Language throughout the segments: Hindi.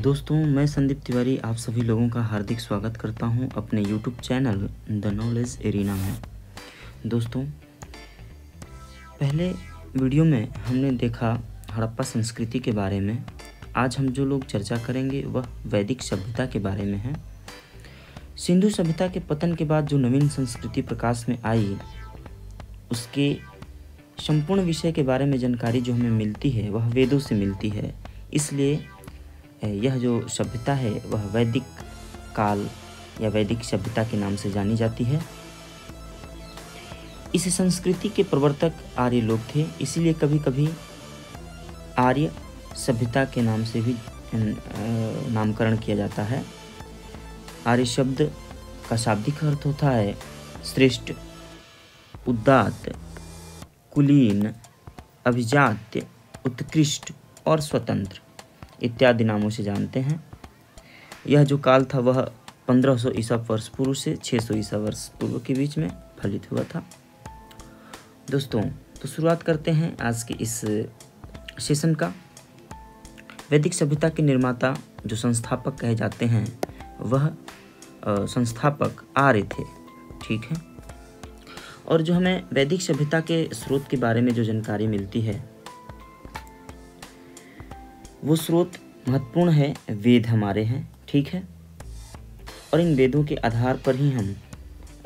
दोस्तों, मैं संदीप तिवारी आप सभी लोगों का हार्दिक स्वागत करता हूं अपने YouTube channel the knowledge arena में। दोस्तों, पहले वीडियो में हमने देखा हड़प्पा संस्कृति के बारे में। आज हम जो लोग चर्चा करेंगे वह वैदिक सभ्यता के बारे में है। सिंधु सभ्यता के पतन के बाद जो नवीन संस्कृति प्रकाश में आई, उसके संपूर्ण विषय के बारे में जानकारी जो हमें मिलती है वह वेदों से मिलती है। इसलिए यह जो सभ्यता है वह वैदिक काल या वैदिक सभ्यता के नाम से जानी जाती है। इस संस्कृति के प्रवर्तक आर्य लोग थे, इसीलिए कभी कभी आर्य सभ्यता के नाम से भी नामकरण किया जाता है। आर्य शब्द का शाब्दिक अर्थ होता है श्रेष्ठ, उदात्त, कुलीन, अभिजात्य, उत्कृष्ट और स्वतंत्र इत्यादि नामों से जानते हैं। यह जो काल था वह 1500 ईसा वर्ष पूर्व से 600 ईसा वर्ष पूर्व के बीच में फलित हुआ था। दोस्तों, तो शुरुआत करते हैं आज के इस सेशन का। वैदिक सभ्यता के निर्माता जो संस्थापक कहे जाते हैं वह संस्थापक आर्य थे, ठीक है। और जो हमें वैदिक सभ्यता के स्रोत के बारे में जो जानकारी मिलती है वो स्रोत महत्वपूर्ण है, वेद हमारे हैं, ठीक है। और इन वेदों के आधार पर ही हम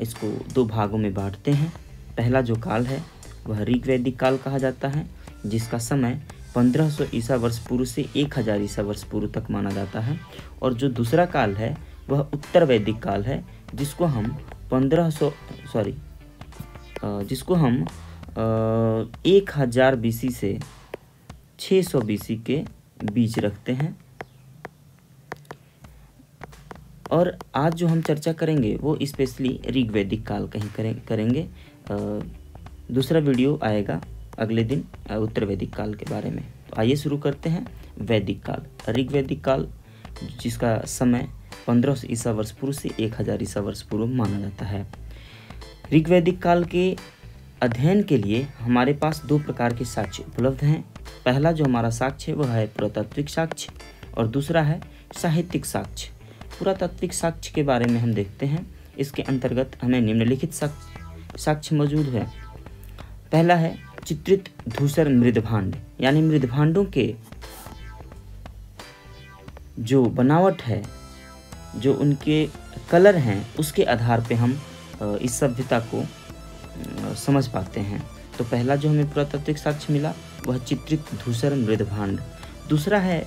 इसको दो भागों में बांटते हैं। पहला जो काल है वह ऋग्वैदिक काल कहा जाता है, जिसका समय 1500 ईसा वर्ष पूर्व से 1000 ईसा वर्ष पूर्व तक माना जाता है। और जो दूसरा काल है वह उत्तर वैदिक काल है, जिसको हम 1000 BC से 600 BC के बीच रखते हैं। और आज जो हम चर्चा करेंगे वो स्पेशली ऋग्वैदिक काल कहीं करेंगे। दूसरा वीडियो आएगा अगले दिन उत्तर वैदिक काल के बारे में। तो आइए शुरू करते हैं। वैदिक काल, ऋग्वैदिक काल, जिसका समय 1500 ईसा वर्ष पूर्व से 1000 ईसा वर्ष पूर्व माना जाता है। ऋग्वैदिक काल के अध्ययन के लिए हमारे पास दो प्रकार के साक्ष्य उपलब्ध हैं। पहला जो हमारा साक्ष्य है वह है पुरातात्विक साक्ष्य और दूसरा है साहित्यिक साक्ष्य। पुरातात्विक साक्ष्य के बारे में हम देखते हैं। इसके अंतर्गत हमें निम्नलिखित साक्ष्य मौजूद है। पहला है चित्रित धूसर मृदभांड, यानी मृदभांडों के जो बनावट है, जो उनके कलर हैं, उसके आधार पे हम इस सभ्यता को समझ पाते हैं। तो पहला जो हमें पुरातात्विक साक्ष्य मिला वह चित्रित धूसर मृदभांड। दूसरा है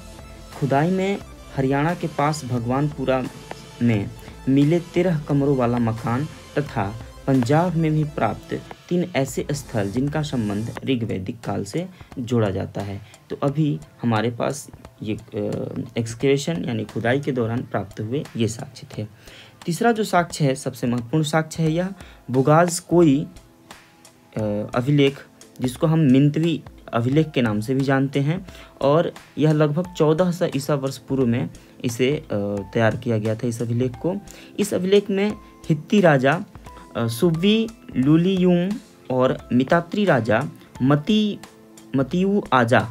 खुदाई में हरियाणा के पास भगवानपुरा में मिले 13 कमरों वाला मकान तथा पंजाब में भी प्राप्त 3 ऐसे स्थल जिनका संबंध ऋग्वैदिक काल से जोड़ा जाता है। तो अभी हमारे पास ये एक्सकेवेशन यानी खुदाई के दौरान प्राप्त हुए ये साक्ष्य थे। तीसरा जो साक्ष्य है, सबसे महत्वपूर्ण साक्ष्य है यह बुगाज कोई अभिलेख, जिसको हम मिंतवी अभिलेख के नाम से भी जानते हैं। और यह लगभग 1400 ईसा वर्ष पूर्व में इसे तैयार किया गया था, इस अभिलेख को। इस अभिलेख में हित्ती राजा सुब्बी लुलियुम और मितात्री राजा मतियु आजा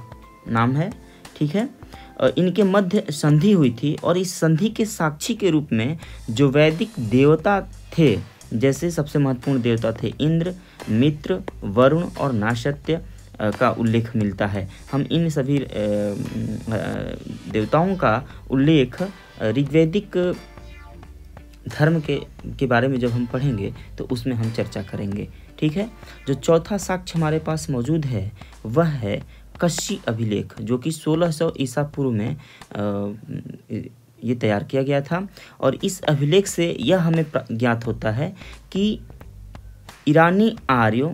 नाम है, ठीक है। इनके मध्य संधि हुई थी और इस संधि के साक्षी के रूप में जो वैदिक देवता थे, जैसे सबसे महत्वपूर्ण देवता थे इंद्र, मित्र, वरुण और नासत्य का उल्लेख मिलता है। हम इन सभी देवताओं का उल्लेख ऋग्वैदिक धर्म के बारे में जब हम पढ़ेंगे तो उसमें हम चर्चा करेंगे, ठीक है। जो चौथा साक्ष्य हमारे पास मौजूद है वह है कश्यप अभिलेख, जो कि 1600 ईसा पूर्व में ये तैयार किया गया था। और इस अभिलेख से यह हमें ज्ञात होता है कि ईरानी आर्यों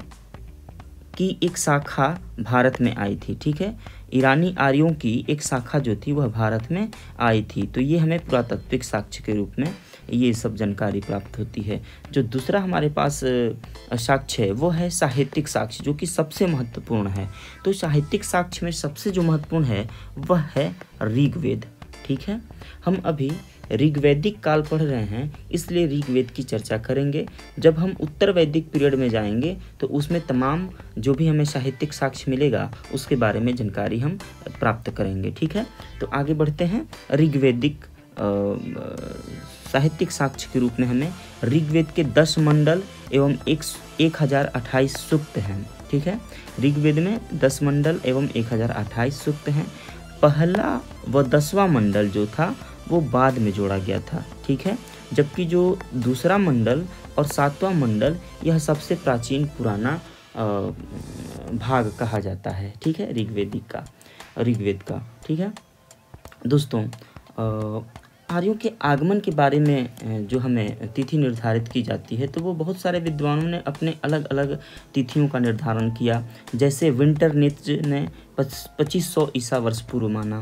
की एक शाखा भारत में आई थी, ठीक है। ईरानी आर्यों की एक शाखा जो थी वह भारत में आई थी। तो ये हमें पुरातात्विक साक्ष्य के रूप में ये सब जानकारी प्राप्त होती है। जो दूसरा हमारे पास साक्ष्य है वो है साहित्यिक साक्ष्य, जो कि सबसे महत्वपूर्ण है। तो साहित्यिक साक्ष्य में सबसे जो महत्वपूर्ण है वह है ऋग्वेद, ठीक है। हम अभी ऋग्वैदिक काल पढ़ रहे हैं, इसलिए ऋग्वेद की चर्चा करेंगे। जब हम उत्तर वैदिक पीरियड में जाएंगे तो उसमें तमाम जो भी हमें साहित्यिक साक्ष्य मिलेगा उसके बारे में जानकारी हम प्राप्त करेंगे, ठीक है। तो आगे बढ़ते हैं। ऋग्वैदिक साहित्यिक साक्ष्य के रूप में हमें ऋग्वेद के 10 मंडल एवं 1028 सूक्त हैं, ठीक है। ऋग्वेद में 10 मंडल एवं 1028 सूक्त हैं। पहला व 10वां मंडल जो था वो बाद में जोड़ा गया था, ठीक है। जबकि जो दूसरा मंडल और 7वां मंडल यह सबसे प्राचीन पुराना भाग कहा जाता है, ठीक है, ऋग्वेद का, ठीक है। दोस्तों, आर्यों के आगमन के बारे में जो हमें तिथि निर्धारित की जाती है तो वो बहुत सारे विद्वानों ने अपने अलग अलग तिथियों का निर्धारण किया। जैसे विंटरनित्ज ने 2500 ईसा वर्ष पूर्व माना।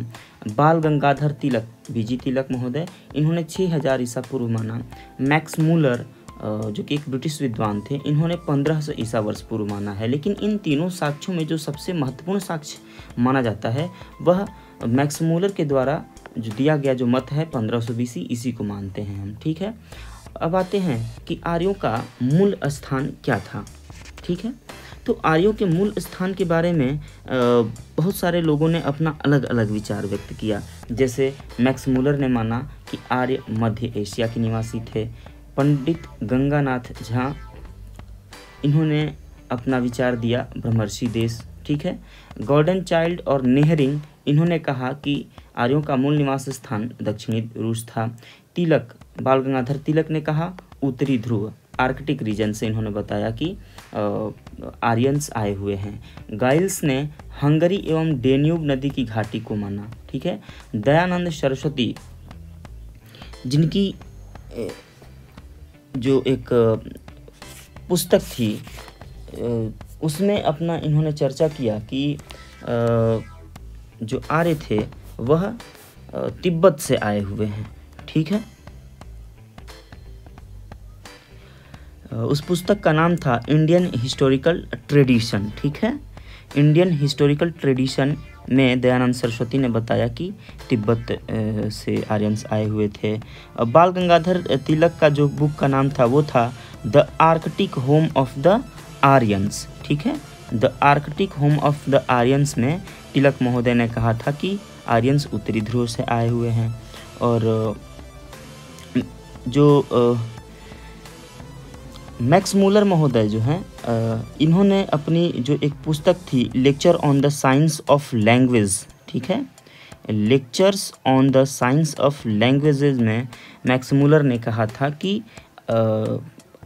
बाल गंगाधर तिलक, बीजी तिलक महोदय, इन्होंने 6000 ईसा पूर्व माना। मैक्स मूलर जो कि एक ब्रिटिश विद्वान थे, इन्होंने 1500 ईसा वर्ष पूर्व माना है। लेकिन इन तीनों साक्ष्यों में जो सबसे महत्वपूर्ण साक्ष्य माना जाता है वह मैक्स मूलर के द्वारा जो दिया गया जो मत है 1520 इसी को मानते हैं हम, ठीक है। अब आते हैं कि आर्यों का मूल स्थान क्या था, ठीक है। तो आर्यों के मूल स्थान के बारे में बहुत सारे लोगों ने अपना अलग अलग विचार व्यक्त किया। जैसे मैक्स मूलर ने माना कि आर्य मध्य एशिया के निवासी थे। पंडित गंगानाथ झा, इन्होंने अपना विचार दिया ब्रह्मर्षि देश, ठीक है। गॉर्डन चाइल्ड और नेहरिंग, इन्होंने कहा कि आर्यों का मूल निवास स्थान दक्षिणी रूस था। तिलक, बाल गंगाधर तिलक ने कहा उत्तरी ध्रुव, आर्कटिक रीजन से इन्होंने बताया कि आर्यंस आए हुए हैं। गाइल्स ने हंगरी एवं डेन्यूब नदी की घाटी को माना, ठीक है। दयानंद सरस्वती, जिनकी जो एक पुस्तक थी उसमें अपना इन्होंने चर्चा किया कि जो आर्य थे वह तिब्बत से आए हुए हैं, ठीक है। उस पुस्तक का नाम था इंडियन हिस्टोरिकल ट्रेडिशन, ठीक है। इंडियन हिस्टोरिकल ट्रेडिशन में दयानंद सरस्वती ने बताया कि तिब्बत से आर्यंस आए हुए थे। बाल गंगाधर तिलक का जो बुक का नाम था वो था the Arctic home of the Aryans, ठीक है। The Arctic home of the Aryans में तिलक महोदय ने कहा था कि आर्यंस उत्तरी ध्रुव से आए हुए हैं। और जो मैक्स मूलर महोदय जो हैं, इन्होंने अपनी जो एक पुस्तक थी lecture on the science of language, ठीक है, lectures on the science of languages में मैक्स मूलर ने कहा था कि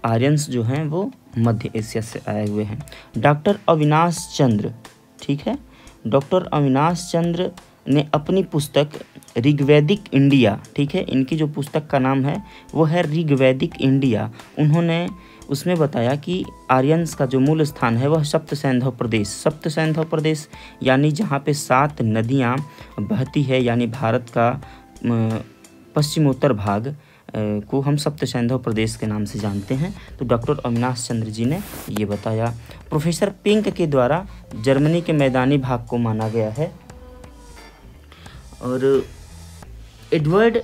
आर्यंस जो हैं वो मध्य एशिया से आए हुए हैं। डॉक्टर अविनाश चंद्र, ठीक है, डॉक्टर अविनाश चंद्र ने अपनी पुस्तक ऋग्वैदिक इंडिया, ठीक है, इनकी जो पुस्तक का नाम है वो है ऋग्वैदिक इंडिया, उन्होंने उसमें बताया कि आर्यंस का जो मूल स्थान है वह सप्तसैंधव प्रदेश यानी जहाँ पे 7 नदियाँ बहती है, यानी भारत का पश्चिमोत्तर भाग को हम सप्तसैंधव प्रदेश के नाम से जानते हैं। तो डॉक्टर अविनाश चंद्र जी ने ये बताया। प्रोफेसर पिंक के द्वारा जर्मनी के मैदानी भाग को माना गया है। और एडवर्ड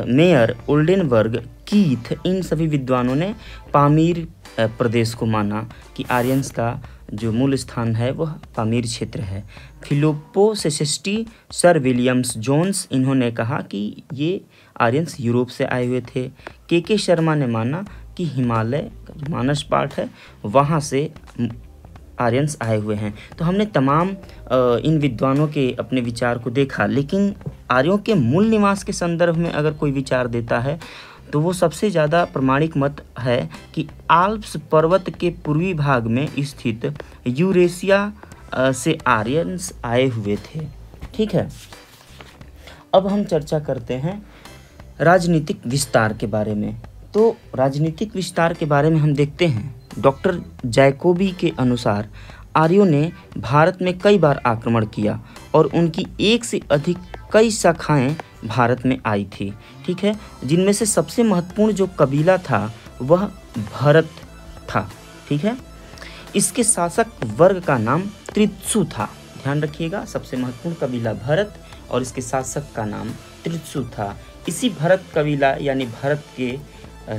मेयर, ओल्डेनबर्ग, कीथ, इन सभी विद्वानों ने पामीर प्रदेश को माना कि आर्यंस का जो मूल स्थान है वह पामीर क्षेत्र है। फिलिप्पो सेसेस्टी, सर विलियम्स जोन्स, इन्होंने कहा कि ये आर्यंस यूरोप से आए हुए थे। के शर्मा ने माना कि हिमालय का जो मानस पार्ट है वहाँ से आर्यंस आए हुए हैं। तो हमने तमाम इन विद्वानों के अपने विचार को देखा, लेकिन आर्यों के मूल निवास के संदर्भ में अगर कोई विचार देता है तो वो सबसे ज़्यादा प्रमाणिक मत है कि आल्प्स पर्वत के पूर्वी भाग में स्थित यूरेशिया से आर्यंस आए हुए थे, ठीक है। अब हम चर्चा करते हैं राजनीतिक विस्तार के बारे में। तो राजनीतिक विस्तार के बारे में हम देखते हैं, डॉक्टर जैकोबी के अनुसार आर्यों ने भारत में कई बार आक्रमण किया और उनकी एक से अधिक कई शाखाएं भारत में आई थी, ठीक है, जिनमें से सबसे महत्वपूर्ण जो कबीला था वह भरत था, ठीक है। इसके शासक वर्ग का नाम त्रित्सु था, ध्यान रखिएगा, सबसे महत्वपूर्ण कबीला भरत और इसके शासक का नाम त्रित्सु था। इसी भरत कबीला यानी भरत के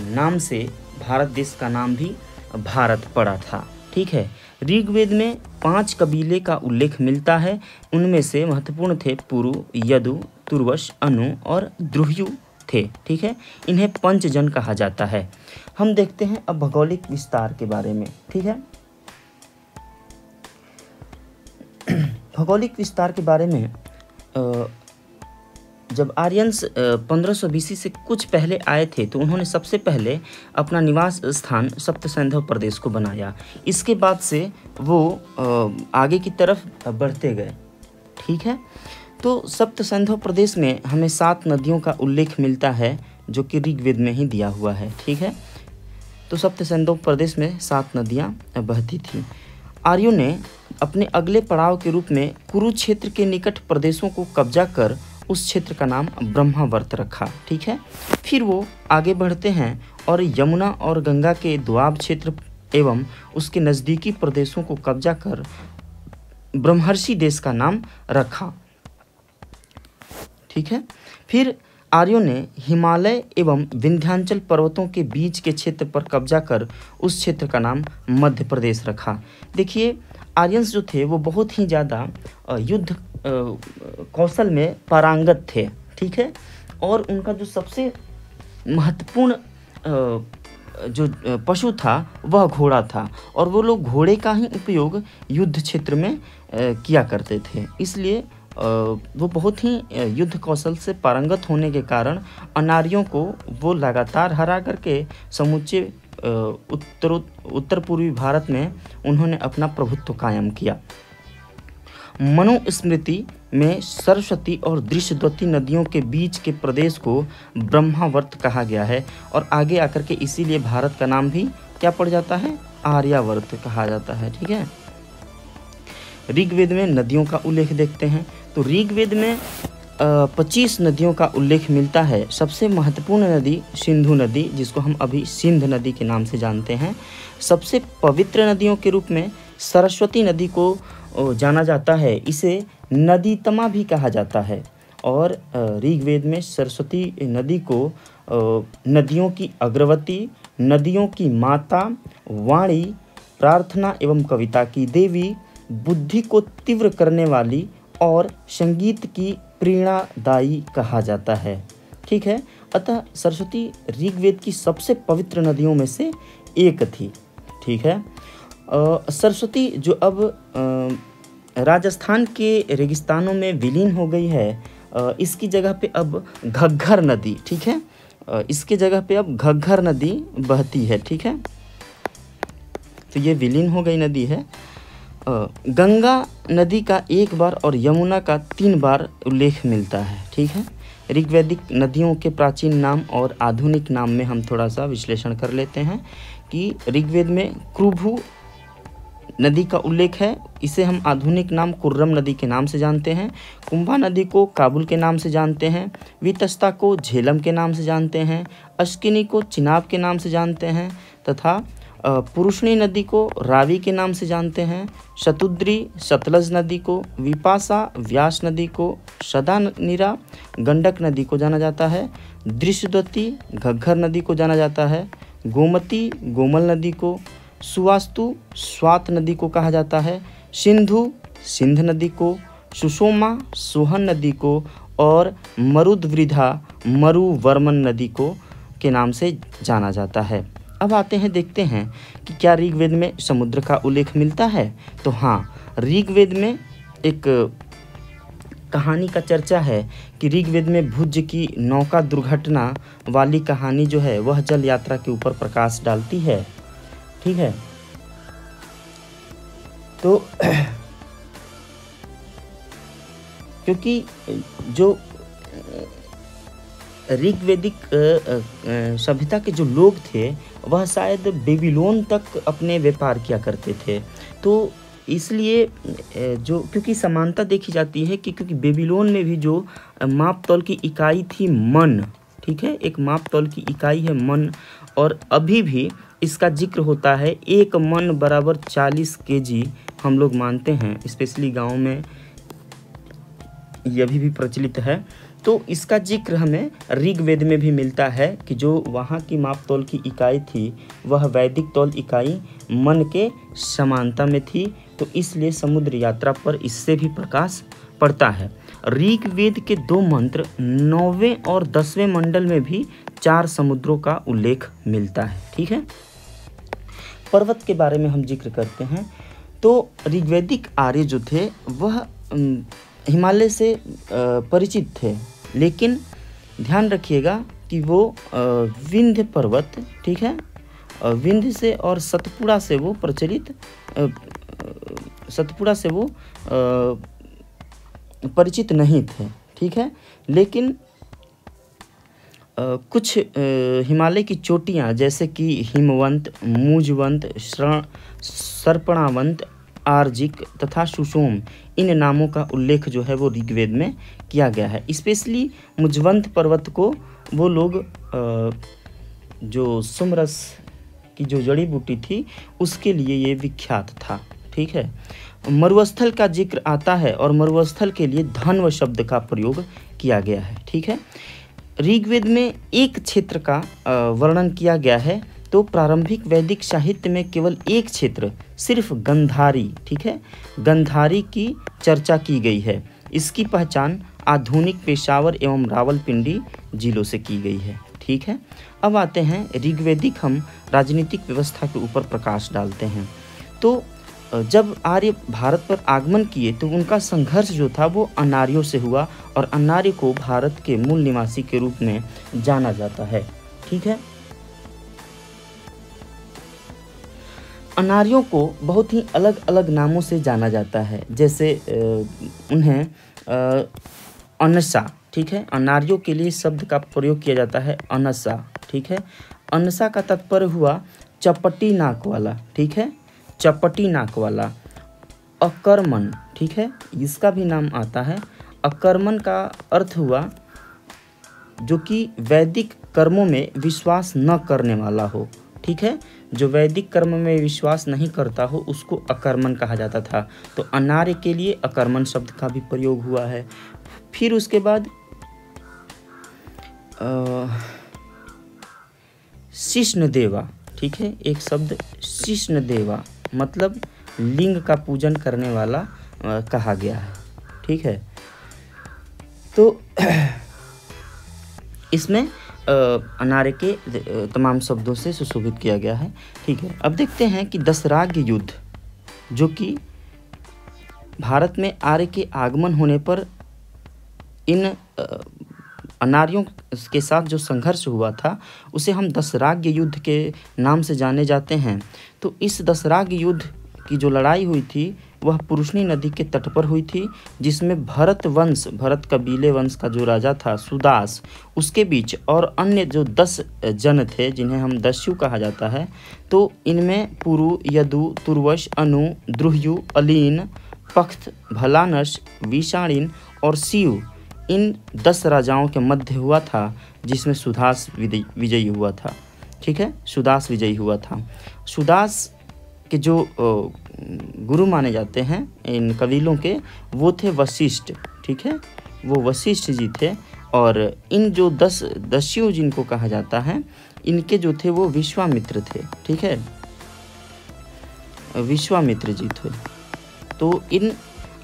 नाम से भारत देश का नाम भी भारत पड़ा था। ठीक है। ऋग्वेद में 5 कबीले का उल्लेख मिलता है। उनमें से महत्वपूर्ण थे पुरु, यदु, तुर्वस, अनु और द्रुह्यु थे। ठीक है। इन्हें पंचजन कहा जाता है। हम देखते हैं अब भौगोलिक विस्तार के बारे में। ठीक है। भौगोलिक विस्तार के बारे में जब आर्यंस 1500 बीसी से कुछ पहले आए थे तो उन्होंने सबसे पहले अपना निवास स्थान सप्त सैंधव प्रदेश को बनाया। इसके बाद से वो आगे की तरफ बढ़ते गए। ठीक है। तो सप्त सैंधव प्रदेश में हमें 7 नदियों का उल्लेख मिलता है जो कि ऋग्वेद में ही दिया हुआ है। ठीक है। तो सप्त सैंधव प्रदेश में 7 नदियाँ बहती थीं। आर्यों ने अपने अगले पड़ाव के रूप में कुरुक्षेत्र के निकट प्रदेशों को कब्जा कर उस क्षेत्र का नाम ब्रह्मावर्त रखा। ठीक है। फिर वो आगे बढ़ते हैं और यमुना और गंगा के दोआब क्षेत्र एवं उसके नज़दीकी प्रदेशों को कब्जा कर ब्रह्मर्षि देश का नाम रखा। ठीक है। फिर आर्यों ने हिमालय एवं विंध्याचल पर्वतों के बीच के क्षेत्र पर कब्जा कर उस क्षेत्र का नाम मध्य प्रदेश रखा। देखिए, आर्यंस जो थे वो बहुत ही ज़्यादा युद्ध कौशल में पारंगत थे। ठीक है। और उनका जो सबसे महत्वपूर्ण जो पशु था वह घोड़ा था और वो लोग घोड़े का ही उपयोग युद्ध क्षेत्र में किया करते थे। इसलिए वो बहुत ही युद्ध कौशल से पारंगत होने के कारण अनार्यों को वो लगातार हरा करके समूचे उत्तर पूर्वी भारत में उन्होंने अपना प्रभुत्व कायम किया। मनुस्मृति में सरस्वती और दृश्यद्वती नदियों के बीच के प्रदेश को ब्रह्मावर्त कहा गया है और आगे आकर के इसीलिए भारत का नाम भी क्या पड़ जाता है, आर्यावर्त कहा जाता है। ठीक है। ऋग्वेद में नदियों का उल्लेख देखते हैं तो ऋग्वेद में 25 नदियों का उल्लेख मिलता है। सबसे महत्वपूर्ण नदी सिंधु नदी, जिसको हम अभी सिंध नदी के नाम से जानते हैं। सबसे पवित्र नदियों के रूप में सरस्वती नदी को जाना जाता है। इसे नदीतमा भी कहा जाता है और ऋग्वेद में सरस्वती नदी को नदियों की अग्रवती, नदियों की माता, वाणी, प्रार्थना एवं कविता की देवी, बुद्धि को तीव्र करने वाली और संगीत की प्रेरणादायी कहा जाता है। ठीक है। अतः सरस्वती ऋग्वेद की सबसे पवित्र नदियों में से एक थी। ठीक है। सरस्वती जो अब राजस्थान के रेगिस्तानों में विलीन हो गई है, इसकी जगह पे अब घग्घर नदी, ठीक है, इसके जगह पे अब घग्घर नदी बहती है। ठीक है। तो ये विलीन हो गई नदी है। गंगा नदी का 1 बार और यमुना का 3 बार उल्लेख मिलता है। ठीक है। ऋग्वैदिक नदियों के प्राचीन नाम और आधुनिक नाम में हम थोड़ा सा विश्लेषण कर लेते हैं कि ऋग्वेद में क्रुभु नदी का उल्लेख है। इसे हम आधुनिक नाम कुर्रम नदी के नाम से जानते हैं। कुंभा नदी को काबुल के नाम से जानते हैं। वितस्ता को झेलम के नाम से जानते हैं। अश्किनी को चिनाब के नाम से जानते हैं तथा पुरुषनी नदी को रावी के नाम से जानते हैं। शतुद्री सतलज नदी को, विपाशा व्यास नदी को, सदानीरा गंडक नदी को जाना जाता है। दृश्यद्वती घग्घर नदी को जाना जाता है। गोमती गोमल नदी को, सुवास्तु स्वात नदी को कहा जाता है। सिंधु सिंध नदी को, सुषोमा सोहन नदी को और मरुद्वृधा मरुवर्मन नदी को के नाम से जाना जाता है। अब आते हैं, देखते हैं कि क्या ऋग्वेद में समुद्र का उल्लेख मिलता है। तो हाँ, ऋग्वेद में एक कहानी का चर्चा है कि ऋग्वेद में भुज की नौका दुर्घटना वाली कहानी जो है वह जल यात्रा के ऊपर प्रकाश डालती है। ठीक है। तो क्योंकि जो ऋग्वैदिक सभ्यता के जो लोग थे वह शायद बेबीलोन तक अपने व्यापार किया करते थे, तो इसलिए जो क्योंकि समानता देखी जाती है कि क्योंकि बेबीलोन में भी जो माप तौल की इकाई थी मन, ठीक है, एक माप तौल की इकाई है मन, और अभी भी इसका जिक्र होता है। 1 मन बराबर 40 kg हम लोग मानते हैं, स्पेशली गाँव में ये अभी भी प्रचलित है। तो इसका जिक्र हमें ऋग्वेद में भी मिलता है कि जो वहाँ की माप तौल की इकाई थी वह वैदिक तौल इकाई मन के समानता में थी, तो इसलिए समुद्र यात्रा पर इससे भी प्रकाश पड़ता है। ऋग्वेद के 2 मंत्र 9वें और 10वें मंडल में भी 4 समुद्रों का उल्लेख मिलता है। ठीक है, पर्वत के बारे में हम जिक्र करते हैं। तो ऋग्वैदिक आर्य जो थे वह हिमालय से परिचित थे, लेकिन ध्यान रखिएगा कि वो विंध्य पर्वत, ठीक है, विंध्य से और सतपुड़ा से वो प्रचलित सतपुड़ा से वो परिचित नहीं थे। ठीक है, लेकिन कुछ हिमालय की चोटियाँ जैसे कि हिमवंत, मूजवंत, सर्पणावंत, आर्जिक तथा सुषोम, इन नामों का उल्लेख जो है वो ऋग्वेद में किया गया है। स्पेशली मुजवंत पर्वत को वो लोग जो सुमरस की जो जड़ी बूटी थी उसके लिए ये विख्यात था। ठीक है, मरुस्थल का जिक्र आता है और मरुस्थल के लिए धन्व शब्द का प्रयोग किया गया है। ठीक है, ऋग्वेद में एक क्षेत्र का वर्णन किया गया है, तो प्रारंभिक वैदिक साहित्य में केवल एक क्षेत्र, सिर्फ गंधारी, ठीक है, गंधारी की चर्चा की गई है। इसकी पहचान आधुनिक पेशावर एवं रावलपिंडी जिलों से की गई है। ठीक है, अब आते हैं ऋग्वेदिक हम राजनीतिक व्यवस्था के ऊपर प्रकाश डालते हैं। तो जब आर्य भारत पर आगमन किए तो उनका संघर्ष जो था वो अनार्यों से हुआ और अनार्य को भारत के मूल निवासी के रूप में जाना जाता है। ठीक है, अनार्यों को बहुत ही अलग अलग नामों से जाना जाता है, जैसे उन्हें अनसा, ठीक है, अनार्यों के लिए शब्द का प्रयोग किया जाता है अनसा। ठीक है, अनसा का तात्पर्य हुआ चपटी नाक वाला। ठीक है, चपटी नाक वाला। अकर्मण, ठीक है, इसका भी नाम आता है। अकर्मण का अर्थ हुआ जो कि वैदिक कर्मों में विश्वास न करने वाला हो। ठीक है, जो वैदिक कर्म में विश्वास नहीं करता हो उसको अकर्मण कहा जाता था। तो अनार्य के लिए अकर्मण शब्द का भी प्रयोग हुआ है। फिर उसके बाद शिष्णदेवा, ठीक है, एक शब्द शिष्णदेवा मतलब लिंग का पूजन करने वाला कहा गया है। ठीक है, तो इसमें अनार्य के तमाम शब्दों से सुशोभित किया गया है। ठीक है, अब देखते हैं कि दशराग्य युद्ध, जो कि भारत में आर्य के आगमन होने पर इन अनार्यों के साथ जो संघर्ष हुआ था उसे हम दशराग्य युद्ध के नाम से जाने जाते हैं। तो इस दशराग्य युद्ध की जो लड़ाई हुई थी वह पुरुषनी नदी के तट पर हुई थी, जिसमें भरत वंश, भरत कबीले वंश का जो राजा था सुदास, उसके बीच और अन्य जो 10 जन थे जिन्हें हम दस्यु कहा जाता है। तो इनमें पुरु, यदु, तुर्वश, अनु, द्रुह्यु, अलीन, पख्त, भलानस, विषाणिन और शिव, इन 10 राजाओं के मध्य हुआ था, जिसमें सुदास विजयी हुआ था। ठीक है, सुदास विजयी हुआ था। सुदास के जो गुरु माने जाते हैं इन कबीलों के, वो थे वशिष्ठ। ठीक है, वो वशिष्ठ जी थे। और इन जो 10 दस्यु जिनको कहा जाता है, इनके जो थे वो विश्वामित्र थे। ठीक है, विश्वामित्र जी थे। तो इन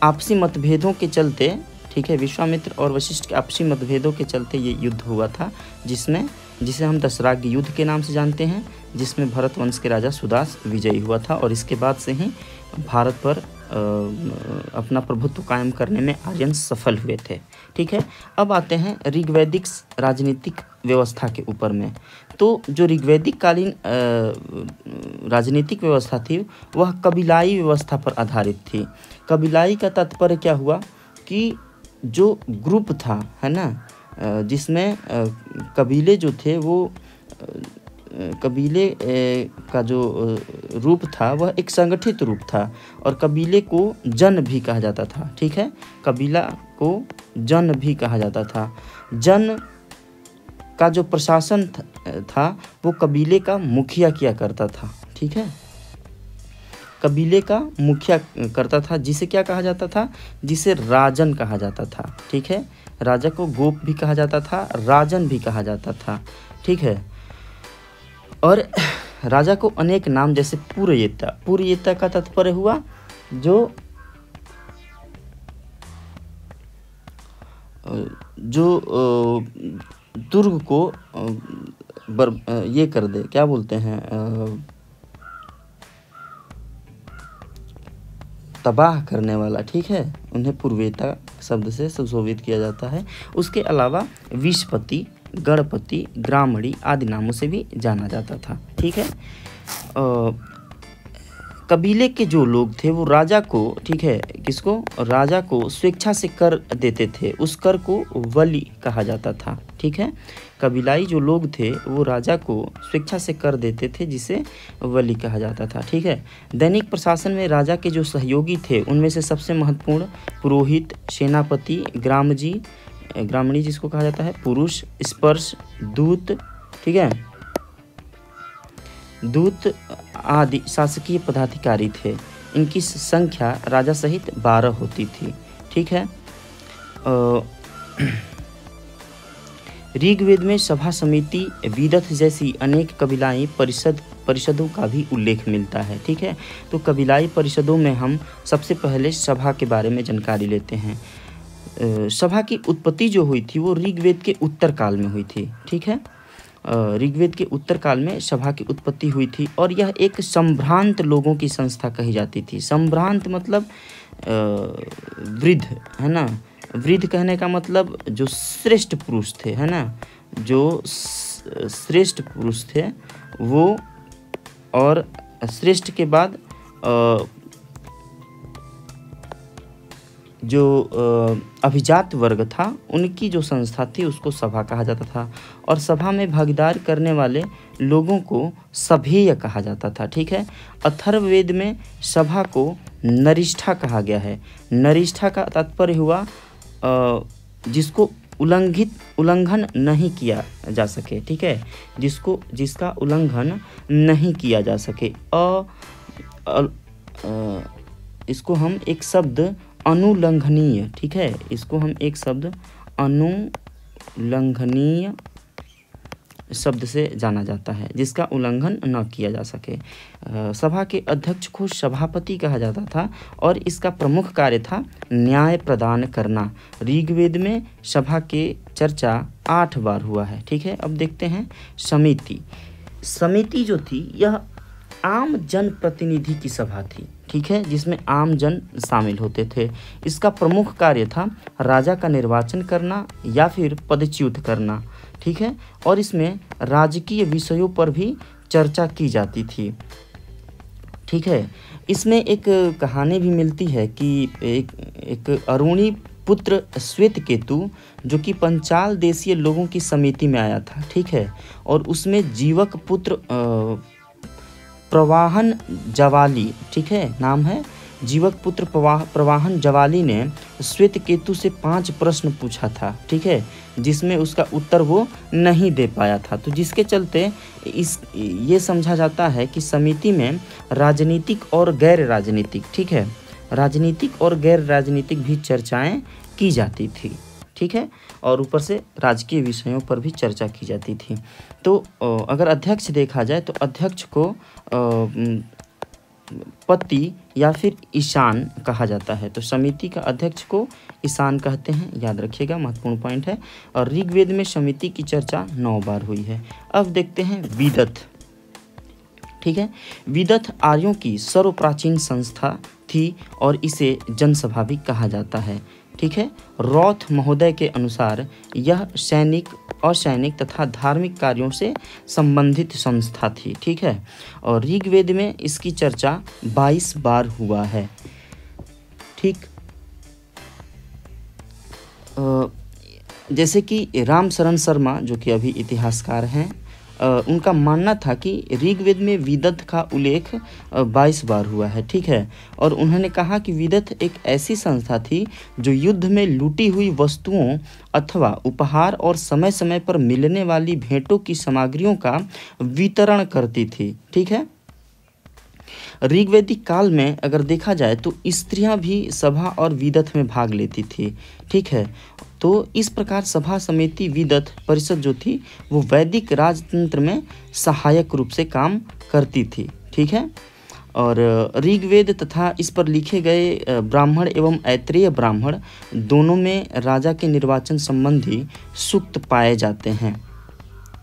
आपसी मतभेदों के चलते, ठीक है, विश्वामित्र और वशिष्ठ के आपसी मतभेदों के चलते ये युद्ध हुआ था, जिसे हम दशराग्य युद्ध के नाम से जानते हैं, जिसमें भरत वंश के राजा सुदास विजयी हुआ था। और इसके बाद से ही भारत पर अपना प्रभुत्व कायम करने में आर्यन सफल हुए थे। ठीक है, अब आते हैं ऋग्वैदिक राजनीतिक व्यवस्था के ऊपर में। तो जो ऋग्वैदिक कालीन राजनीतिक व्यवस्था थी वह कबीलाई व्यवस्था पर आधारित थी। कबीलाई का तात्पर्य क्या हुआ कि जो ग्रुप था, है ना, जिसमें कबीले जो थे वो कबीले का जो रूप था वह एक संगठित रूप था और कबीले को जन भी कहा जाता था। ठीक है, कबीला को जन भी कहा जाता था। जन का जो प्रशासन था वो कबीले का मुखिया किया करता था। ठीक है, कबीले का मुखिया करता था, जिसे क्या कहा जाता था, जिसे राजन कहा जाता था। ठीक है, राजा को गोप भी कहा जाता था, राजन भी कहा जाता था। ठीक है, और राजा को अनेक नाम, जैसे पुरयेता, पुरयेता का तात्पर्य हुआ जो दुर्ग को ये कर दे, क्या बोलते हैं, तबाह करने वाला। ठीक है, उन्हें पुरवेता शब्द से सुशोभित किया जाता है। उसके अलावा विषपति, गणपति, ग्रामणी आदि नामों से भी जाना जाता था। ठीक है, कबीले के जो लोग थे वो राजा को, ठीक है, किसको, राजा को स्वेच्छा से कर देते थे, उस कर को वली कहा जाता था। ठीक है, कबीलाई जो लोग थे वो राजा को स्वेच्छा से कर देते थे, जिसे वली कहा जाता था। ठीक है, दैनिक प्रशासन में राजा के जो सहयोगी थे उनमें से सबसे महत्वपूर्ण पुरोहित, सेनापति, ग्रामणी जिसको कहा जाता है, पुरुष, स्पर्श, दूत, ठीक है, दूत आदि शासकीय पदाधिकारी थे। इनकी संख्या राजा सहित 12 होती थी। ठीक है, ऋग्वेद में सभा समिति, विदथ जैसी अनेक कबीलाई परिषदों का भी उल्लेख मिलता है। ठीक है, तो कबीलाई परिषदों में हम सबसे पहले सभा के बारे में जानकारी लेते हैं। सभा की उत्पत्ति जो हुई थी वो ऋग्वेद के उत्तर काल में हुई थी। ठीक है, ऋग्वेद के उत्तर काल में सभा की उत्पत्ति हुई थी और यह एक संभ्रांत लोगों की संस्था कही जाती थी। संभ्रांत मतलब वृद्ध, है ना, वृद्ध कहने का मतलब जो श्रेष्ठ पुरुष थे, है ना, जो श्रेष्ठ पुरुष थे वो, और श्रेष्ठ के बाद जो अभिजात वर्ग था उनकी जो संस्था थी उसको सभा कहा जाता था, और सभा में भागीदार करने वाले लोगों को सभेय कहा जाता था। ठीक है, अथर्ववेद में सभा को नरिष्ठा कहा गया है। नरिष्ठा का तात्पर्य हुआ जिसको उल्लंघन नहीं किया जा सके। ठीक है, जिसका उल्लंघन नहीं किया जा सके। इसको हम एक शब्द अनुल्लंघनीय, ठीक है, इसको हम एक शब्द अनुल्लंघनीय शब्द से जाना जाता है, जिसका उल्लंघन न किया जा सके। सभा के अध्यक्ष को सभापति कहा जाता था और इसका प्रमुख कार्य था न्याय प्रदान करना। ऋग्वेद में सभा के चर्चा 8 बार हुआ है। ठीक है, अब देखते हैं समिति। समिति जो थी यह आम जन प्रतिनिधि की सभा थी। ठीक है, जिसमें आम जन शामिल होते थे। इसका प्रमुख कार्य था राजा का निर्वाचन करना या फिर पदच्युत करना। ठीक है, और इसमें राजकीय विषयों पर भी चर्चा की जाती थी। ठीक है, इसमें एक कहानी भी मिलती है कि एक अरुणी पुत्र श्वेतकेतु जो कि पंचाल देशीय लोगों की समिति में आया था। ठीक है, और उसमें जीवक पुत्र प्रवाहन जवाली, ठीक है, नाम है, जीवक पुत्र प्रवाहन जवाली ने श्वेतकेतु से 5 प्रश्न पूछा था। ठीक है, जिसमें उसका उत्तर वो नहीं दे पाया था, तो जिसके चलते ये समझा जाता है कि समिति में राजनीतिक और गैर राजनीतिक, ठीक है, राजनीतिक और गैर राजनीतिक भी चर्चाएं की जाती थी। ठीक है, और ऊपर से राजकीय विषयों पर भी चर्चा की जाती थी। तो अगर अध्यक्ष देखा जाए तो अध्यक्ष को पति या फिर ईशान कहा जाता है। तो समिति का अध्यक्ष को ईशान कहते हैं, याद रखिएगा, महत्वपूर्ण पॉइंट है। और ऋग्वेद में समिति की चर्चा 9 बार हुई है। अब देखते हैं विदथ। ठीक है, विदथ आर्यों की सर्वप्राचीन संस्था थी और इसे जनसभा भी कहा जाता है। ठीक है, रॉथ महोदय के अनुसार यह सैनिक, असैनिक तथा धार्मिक कार्यों से संबंधित संस्था थी। ठीक है, और ऋग्वेद में इसकी चर्चा 22 बार हुआ है। ठीक, जैसे कि राम शरण शर्मा जो कि अभी इतिहासकार हैं, उनका मानना था कि ऋग्वेद में विदथ का उल्लेख 22 बार हुआ है। ठीक है, और उन्होंने कहा कि विदथ एक ऐसी संस्था थी जो युद्ध में लूटी हुई वस्तुओं अथवा उपहार और समय समय पर मिलने वाली भेंटों की सामग्रियों का वितरण करती थी। ठीक है, ऋग्वैदिक काल में अगर देखा जाए तो स्त्रियां भी सभा और विदथ में भाग लेती थी, ठीक है। तो इस प्रकार सभा समिति विदथ परिषद जो थी वो वैदिक राजतंत्र में सहायक रूप से काम करती थी, ठीक है। और ऋग्वेद तथा इस पर लिखे गए ब्राह्मण एवं ऐत्रेय ब्राह्मण दोनों में राजा के निर्वाचन संबंधी सूक्त पाए जाते हैं,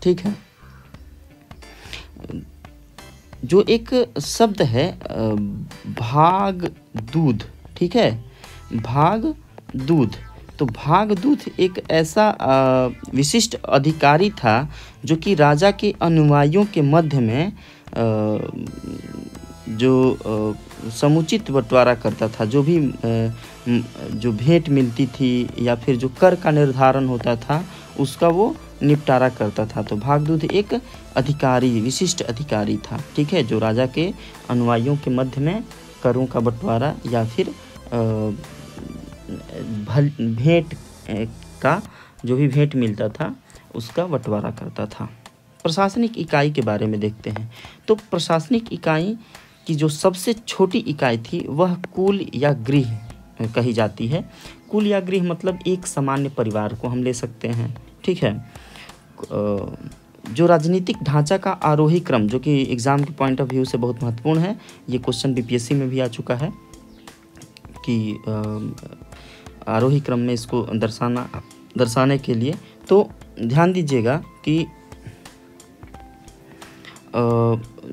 ठीक है। जो एक शब्द है भाग दूध, ठीक है, भाग दूध। तो भाग दूध एक ऐसा विशिष्ट अधिकारी था जो कि राजा के अनुयायियों के मध्य में जो समुचित बंटवारा करता था, जो भी जो भेंट मिलती थी या फिर जो कर का निर्धारण होता था उसका वो निपटारा करता था। तो भागदूत एक अधिकारी, विशिष्ट अधिकारी था, ठीक है, जो राजा के अनुयायियों के मध्य में करों का बंटवारा या फिर भेंट का जो भी भेंट मिलता था उसका बंटवारा करता था। प्रशासनिक इकाई के बारे में देखते हैं। तो प्रशासनिक इकाई की जो सबसे छोटी इकाई थी वह कुल या गृह कही जाती है। कुल या गृह मतलब एक सामान्य परिवार को हम ले सकते हैं, ठीक है। जो राजनीतिक ढांचा का आरोही क्रम, जो कि एग्ज़ाम के पॉइंट ऑफ व्यू से बहुत महत्वपूर्ण है, ये क्वेश्चन बीपीएससी में भी आ चुका है कि आरोही क्रम में इसको दर्शाने के लिए। तो ध्यान दीजिएगा कि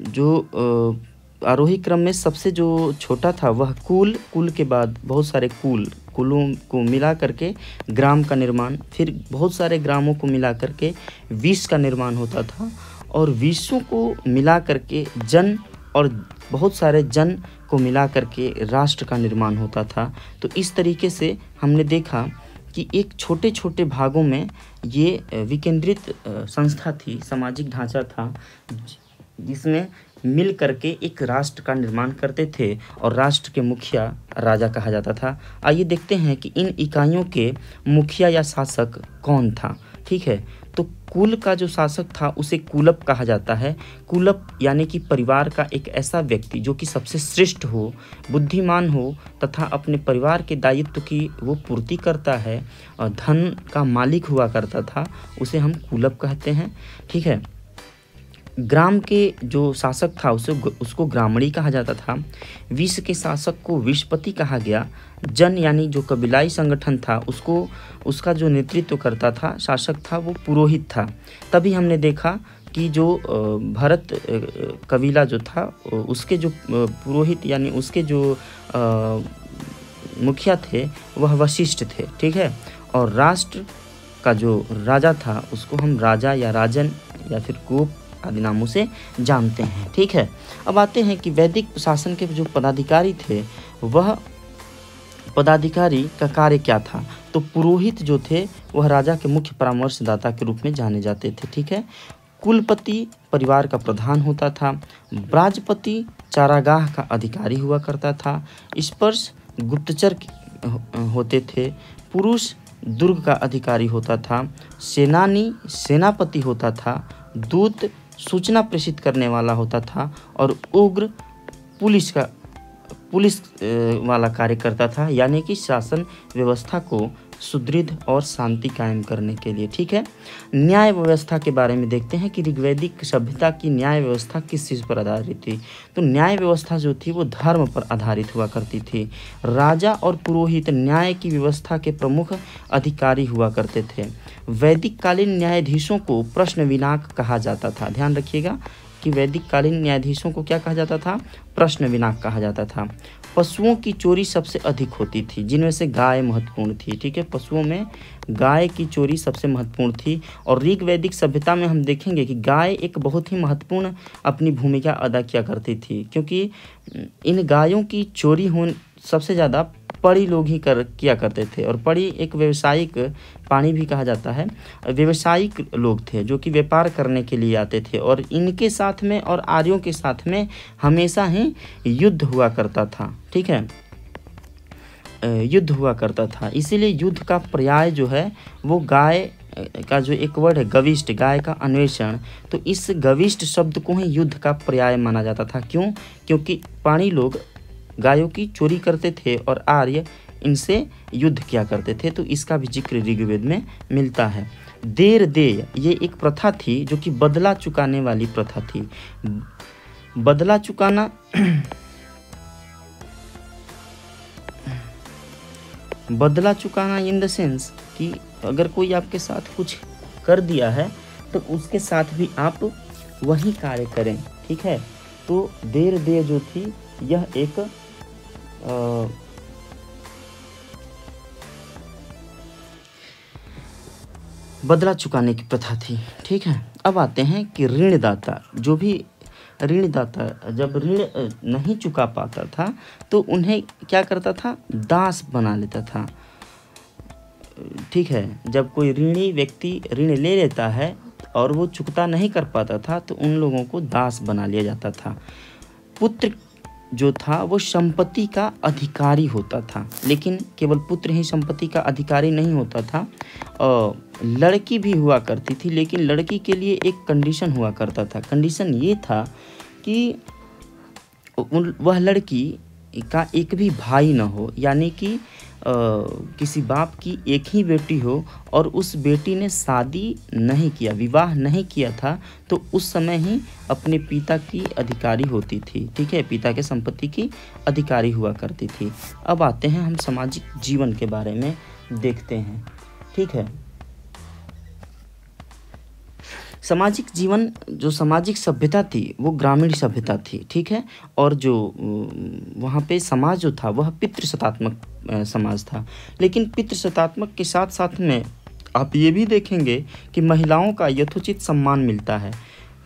जो आरोही क्रम में सबसे जो छोटा था वह कुल के बाद बहुत सारे कुलों को मिला करके ग्राम का निर्माण, फिर बहुत सारे ग्रामों को मिला करके विश्व का निर्माण होता था, और विश्वों को मिला करके जन, और बहुत सारे जन को मिला करके राष्ट्र का निर्माण होता था। तो इस तरीके से हमने देखा कि एक छोटे छोटे भागों में ये विकेंद्रित संस्था थी, सामाजिक ढांचा था, जिसमें मिल करके एक राष्ट्र का निर्माण करते थे, और राष्ट्र के मुखिया राजा कहा जाता था। आइए देखते हैं कि इन इकाइयों के मुखिया या शासक कौन था, ठीक है। तो कुल का जो शासक था उसे कुलप कहा जाता है। कुलप यानी कि परिवार का एक ऐसा व्यक्ति जो कि सबसे श्रेष्ठ हो, बुद्धिमान हो तथा अपने परिवार के दायित्व की वो पूर्ति करता है और धन का मालिक हुआ करता था, उसे हम कुलप कहते हैं, ठीक है। ग्राम के जो शासक था उसको ग्रामणी कहा जाता था। विश्व के शासक को विश्वपति कहा गया। जन यानी जो कबीलाई संगठन था उसका जो नेतृत्व करता था शासक था वो पुरोहित था। तभी हमने देखा कि जो भरत कबीला जो था उसके जो पुरोहित यानी उसके जो मुखिया थे वह वशिष्ठ थे, ठीक है। और राष्ट्र का जो राजा था उसको हम राजा या राजन या फिर गोप आदि नामों से जानते हैं, ठीक है। अब आते हैं कि वैदिक शासन के जो पदाधिकारी थे वह पदाधिकारी का कार्य क्या था। तो पुरोहित जो थे वह राजा के मुख्य परामर्शदाता के रूप में जाने जाते थे, ठीक है। कुलपति परिवार का प्रधान होता था। ब्राजपति चारागाह का अधिकारी हुआ करता था। स्पर्श गुप्तचर होते थे। पुरुष दुर्ग का अधिकारी होता था। सेनानी सेनापति होता था। दूत सूचना प्रेषित करने वाला होता था। और उग्र पुलिस वाला कार्य करता था, यानी कि शासन व्यवस्था को सुदृढ़ और शांति कायम करने के लिए, ठीक है। न्याय व्यवस्था के बारे में देखते हैं कि ऋग्वैदिक सभ्यता की न्याय व्यवस्था किस चीज़ पर आधारित थी। तो न्याय व्यवस्था जो थी वो धर्म पर आधारित हुआ करती थी। राजा और पुरोहित न्याय की व्यवस्था के प्रमुख अधिकारी हुआ करते थे। वैदिक कालीन न्यायाधीशों को प्रश्न विनाक कहा जाता था। ध्यान रखिएगा कि वैदिक कालीन न्यायाधीशों को क्या कहा जाता था? प्रश्न विनाक कहा जाता था। पशुओं की चोरी सबसे अधिक होती थी, जिनमें से गाय महत्वपूर्ण थी, ठीक है। पशुओं में गाय की चोरी सबसे महत्वपूर्ण थी। और ऋग्वैदिक सभ्यता में हम देखेंगे कि गाय एक बहुत ही महत्वपूर्ण अपनी भूमिका अदा किया करती थी, क्योंकि इन गायों की चोरी सबसे ज़्यादा पड़ी लोग ही किया करते थे। और पड़ी एक व्यवसायिक, पानी भी कहा जाता है, व्यवसायिक लोग थे जो कि व्यापार करने के लिए आते थे। और इनके साथ में और आर्यों के साथ में हमेशा ही युद्ध हुआ करता था, ठीक है। युद्ध हुआ करता था, इसीलिए युद्ध का पर्याय जो है वो गाय का जो एक वर्ड है गविष्ट, गाय का अन्वेषण, तो इस गविष्ट शब्द को ही युद्ध का पर्याय माना जाता था। क्यों? क्योंकि पाणी लोग गायों की चोरी करते थे और आर्य इनसे युद्ध किया करते थे, तो इसका भी जिक्र ऋग्वेद में मिलता है। देर देय ये एक प्रथा थी जो कि बदला चुकाने वाली प्रथा थी। बदला चुकाना बदला चुकाना इन द सेंस कि अगर कोई आपके साथ कुछ कर दिया है तो उसके साथ भी आप वही कार्य करें, ठीक है। तो देर देय जो थी यह एक बदला चुकाने की प्रथा थी, ठीक है। अब आते हैं कि ऋणदाता, जो भी ऋणदाता जब ऋण नहीं चुका पाता था तो उन्हें क्या करता था, दास बना लेता था, ठीक है। जब कोई ऋणी व्यक्ति ऋण ले लेता है और वो चुकता नहीं कर पाता था तो उन लोगों को दास बना लिया जाता था। पुत्र जो था वो संपत्ति का अधिकारी होता था, लेकिन केवल पुत्र ही संपत्ति का अधिकारी नहीं होता था, लड़की भी हुआ करती थी, लेकिन लड़की के लिए एक कंडीशन हुआ करता था। कंडीशन ये था कि वह लड़की का एक भी भाई न हो, यानी कि किसी बाप की एक ही बेटी हो और उस बेटी ने शादी नहीं किया, विवाह नहीं किया था, तो उस समय ही अपने पिता की अधिकारी होती थी, ठीक है, पिता के संपत्ति की अधिकारी हुआ करती थी। अब आते हैं हम सामाजिक जीवन के बारे में देखते हैं, ठीक है। सामाजिक जीवन, जो सामाजिक सभ्यता थी वो ग्रामीण सभ्यता थी, ठीक है। और जो वहाँ पे समाज जो था वह पितृसत्तात्मक समाज था, लेकिन पितृसत्तात्मक के साथ साथ में आप ये भी देखेंगे कि महिलाओं का यथोचित सम्मान मिलता है।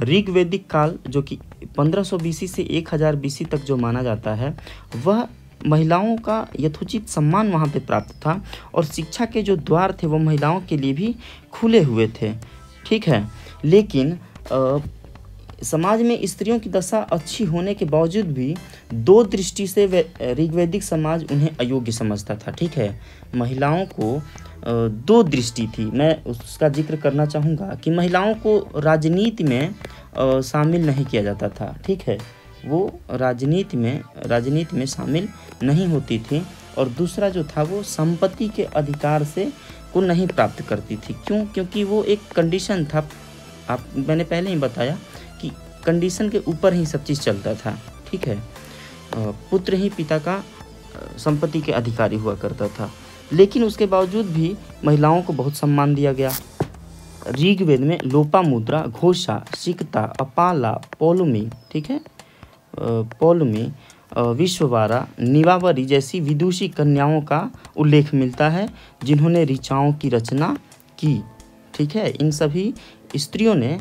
ऋग्वैदिक काल जो कि 1500 BC से 1000 BC तक जो माना जाता है, वह महिलाओं का यथोचित सम्मान वहाँ पे प्राप्त था और शिक्षा के जो द्वार थे वो महिलाओं के लिए भी खुले हुए थे, ठीक है। लेकिन समाज में स्त्रियों की दशा अच्छी होने के बावजूद भी दो दृष्टि से ऋग्वैदिक समाज उन्हें अयोग्य समझता था, ठीक है। महिलाओं को दो दृष्टि थी, मैं उसका जिक्र करना चाहूँगा कि महिलाओं को राजनीति में शामिल नहीं किया जाता था, ठीक है। वो राजनीति में शामिल नहीं होती थी। और दूसरा जो था वो संपत्ति के अधिकार से को नहीं प्राप्त करती थी। क्यों? क्योंकि वो एक कंडीशन था, मैंने पहले ही बताया कि कंडीशन के ऊपर ही सब चीज़ चलता था, ठीक है। पुत्र ही पिता का संपत्ति के अधिकारी हुआ करता था, लेकिन उसके बावजूद भी महिलाओं को बहुत सम्मान दिया गया। ऋग्वेद में लोपामुद्रा, घोषा, सिकता, अपाला, पौलुमी, ठीक है, पौलुमी, विश्ववारा, निवावरी जैसी विदुषी कन्याओं का उल्लेख मिलता है जिन्होंने ऋचाओं की रचना की, ठीक है। इन सभी स्त्रियों ने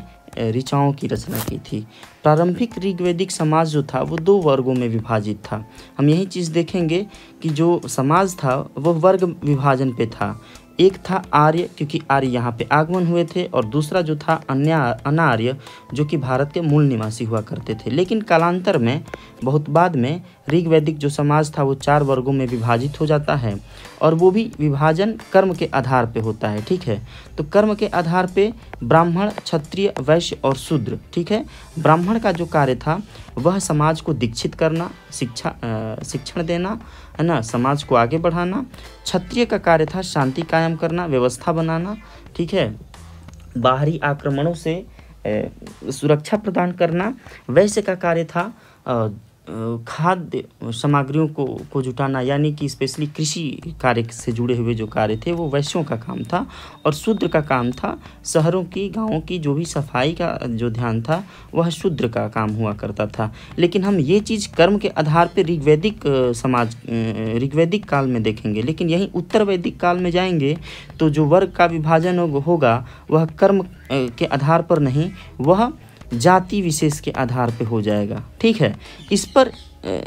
ऋचाओं की रचना की थी। प्रारंभिक ऋग्वैदिक समाज जो था वो दो वर्गों में विभाजित था। हम यही चीज़ देखेंगे कि जो समाज था वह वर्ग विभाजन पे था। एक था आर्य, क्योंकि आर्य यहाँ पे आगमन हुए थे, और दूसरा जो था अनार्य, जो कि भारत के मूल निवासी हुआ करते थे। लेकिन कालांतर में, बहुत बाद में, ऋग्वैदिक जो समाज था वो 4 वर्गों में विभाजित हो जाता है, और वो भी विभाजन कर्म के आधार पे होता है, ठीक है। तो कर्म के आधार पे ब्राह्मण, क्षत्रिय, वैश्य और शूद्र, ठीक है। ब्राह्मण का जो कार्य था वह समाज को दीक्षित करना, शिक्षण देना, है ना, समाज को आगे बढ़ाना। क्षत्रिय का कार्य था शांति कायम करना, व्यवस्था बनाना, ठीक है, बाहरी आक्रमणों से सुरक्षा प्रदान करना। वैश्य का कार्य था खाद्य सामग्रियों को जुटाना, यानी कि स्पेशली कृषि कार्य से जुड़े हुए जो कार्य थे वो वैश्यों का काम था। और शूद्र का काम था शहरों की, गांवों की जो भी सफाई का जो ध्यान था वह शूद्र का काम हुआ करता था। लेकिन हम ये चीज़ कर्म के आधार पर ऋग्वैदिक काल में देखेंगे, लेकिन यहीं उत्तर वैदिक काल में जाएंगे तो जो वर्ग का विभाजन होगा वह कर्म के आधार पर नहीं, वह जाति विशेष के आधार पे हो जाएगा, ठीक है। इस पर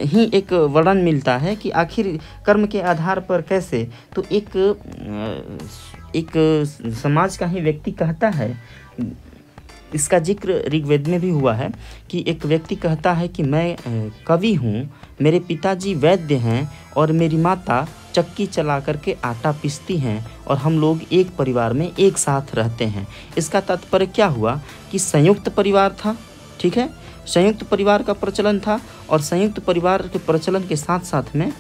ही एक वर्णन मिलता है कि आखिर कर्म के आधार पर कैसे। तो एक समाज का ही व्यक्ति कहता है इसका जिक्र ऋग्वेद में भी हुआ है कि एक व्यक्ति कहता है कि मैं कवि हूँ, मेरे पिताजी वैद्य हैं और मेरी माता चक्की चला करके आटा पीसती हैं और हम लोग एक परिवार में एक साथ रहते हैं। इसका तात्पर्य क्या हुआ कि संयुक्त परिवार था, ठीक है, संयुक्त परिवार का प्रचलन था और संयुक्त परिवार के प्रचलन के साथ साथ में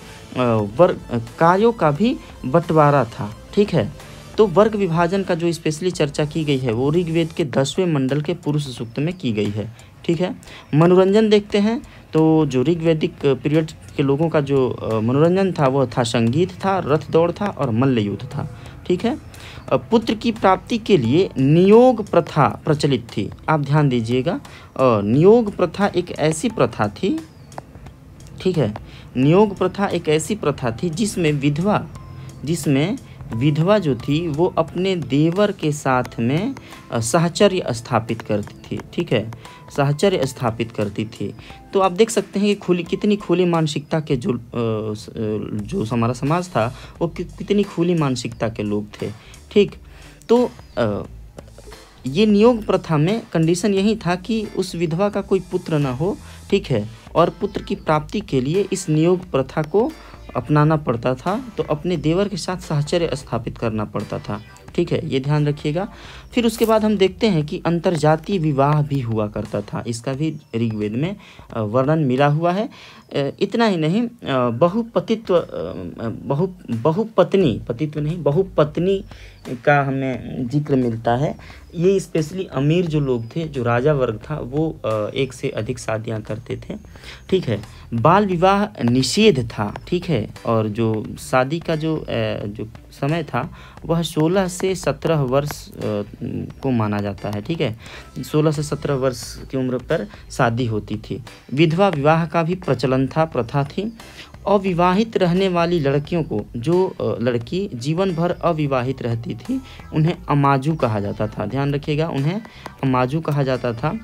वर्ग कार्यों का भी बंटवारा था, ठीक है। तो वर्ग विभाजन का जो स्पेशली चर्चा की गई है वो ऋग्वेद के 10वें मंडल के पुरुष सूक्त में की गई है, ठीक है। मनोरंजन देखते हैं तो जो ऋग्वैदिक पीरियड के लोगों का जो मनोरंजन था वह था संगीत था, रथ दौड़ था और मल्ल युद्ध था, ठीक है। पुत्र की प्राप्ति के लिए नियोग प्रथा प्रचलित थी। आप ध्यान दीजिएगा, नियोग प्रथा एक ऐसी प्रथा थी, ठीक है, नियोग प्रथा एक ऐसी प्रथा थी जिसमें विधवा जो थी वो अपने देवर के साथ में साहचर्य स्थापित करती थी, ठीक है, साहचर्य स्थापित करती थी। तो आप देख सकते हैं कि कितनी खुली मानसिकता के जो हमारा समाज था वो कितनी खुली मानसिकता के लोग थे, ठीक। तो ये नियोग प्रथा में कंडीशन यही था कि उस विधवा का कोई पुत्र ना हो, ठीक है, और पुत्र की प्राप्ति के लिए इस नियोग प्रथा को अपनाना पड़ता था, तो अपने देवर के साथ साहचर्य स्थापित करना पड़ता था, ठीक है, ये ध्यान रखिएगा। फिर उसके बाद हम देखते हैं कि अंतर्जातीय विवाह भी हुआ करता था, इसका भी ऋग्वेद में वर्णन मिला हुआ है। इतना ही नहीं, बहुपत्नी का हमें जिक्र मिलता है। ये स्पेशली अमीर जो लोग थे, जो राजा वर्ग था, वो एक से अधिक शादियां करते थे, ठीक है। बाल विवाह निषेध था, ठीक है, और जो शादी का जो समय था वह 16 से 17 वर्ष को माना जाता है, ठीक है, 16 से 17 वर्ष की उम्र पर शादी होती थी। विधवा विवाह का भी प्रचलन था, प्रथा थी। अविवाहित रहने वाली लड़कियों को, जो लड़की जीवन भर अविवाहित रहती थी, उन्हें अमाजू कहा जाता था, ध्यान रखिएगा, उन्हें अमाजू कहा जाता था।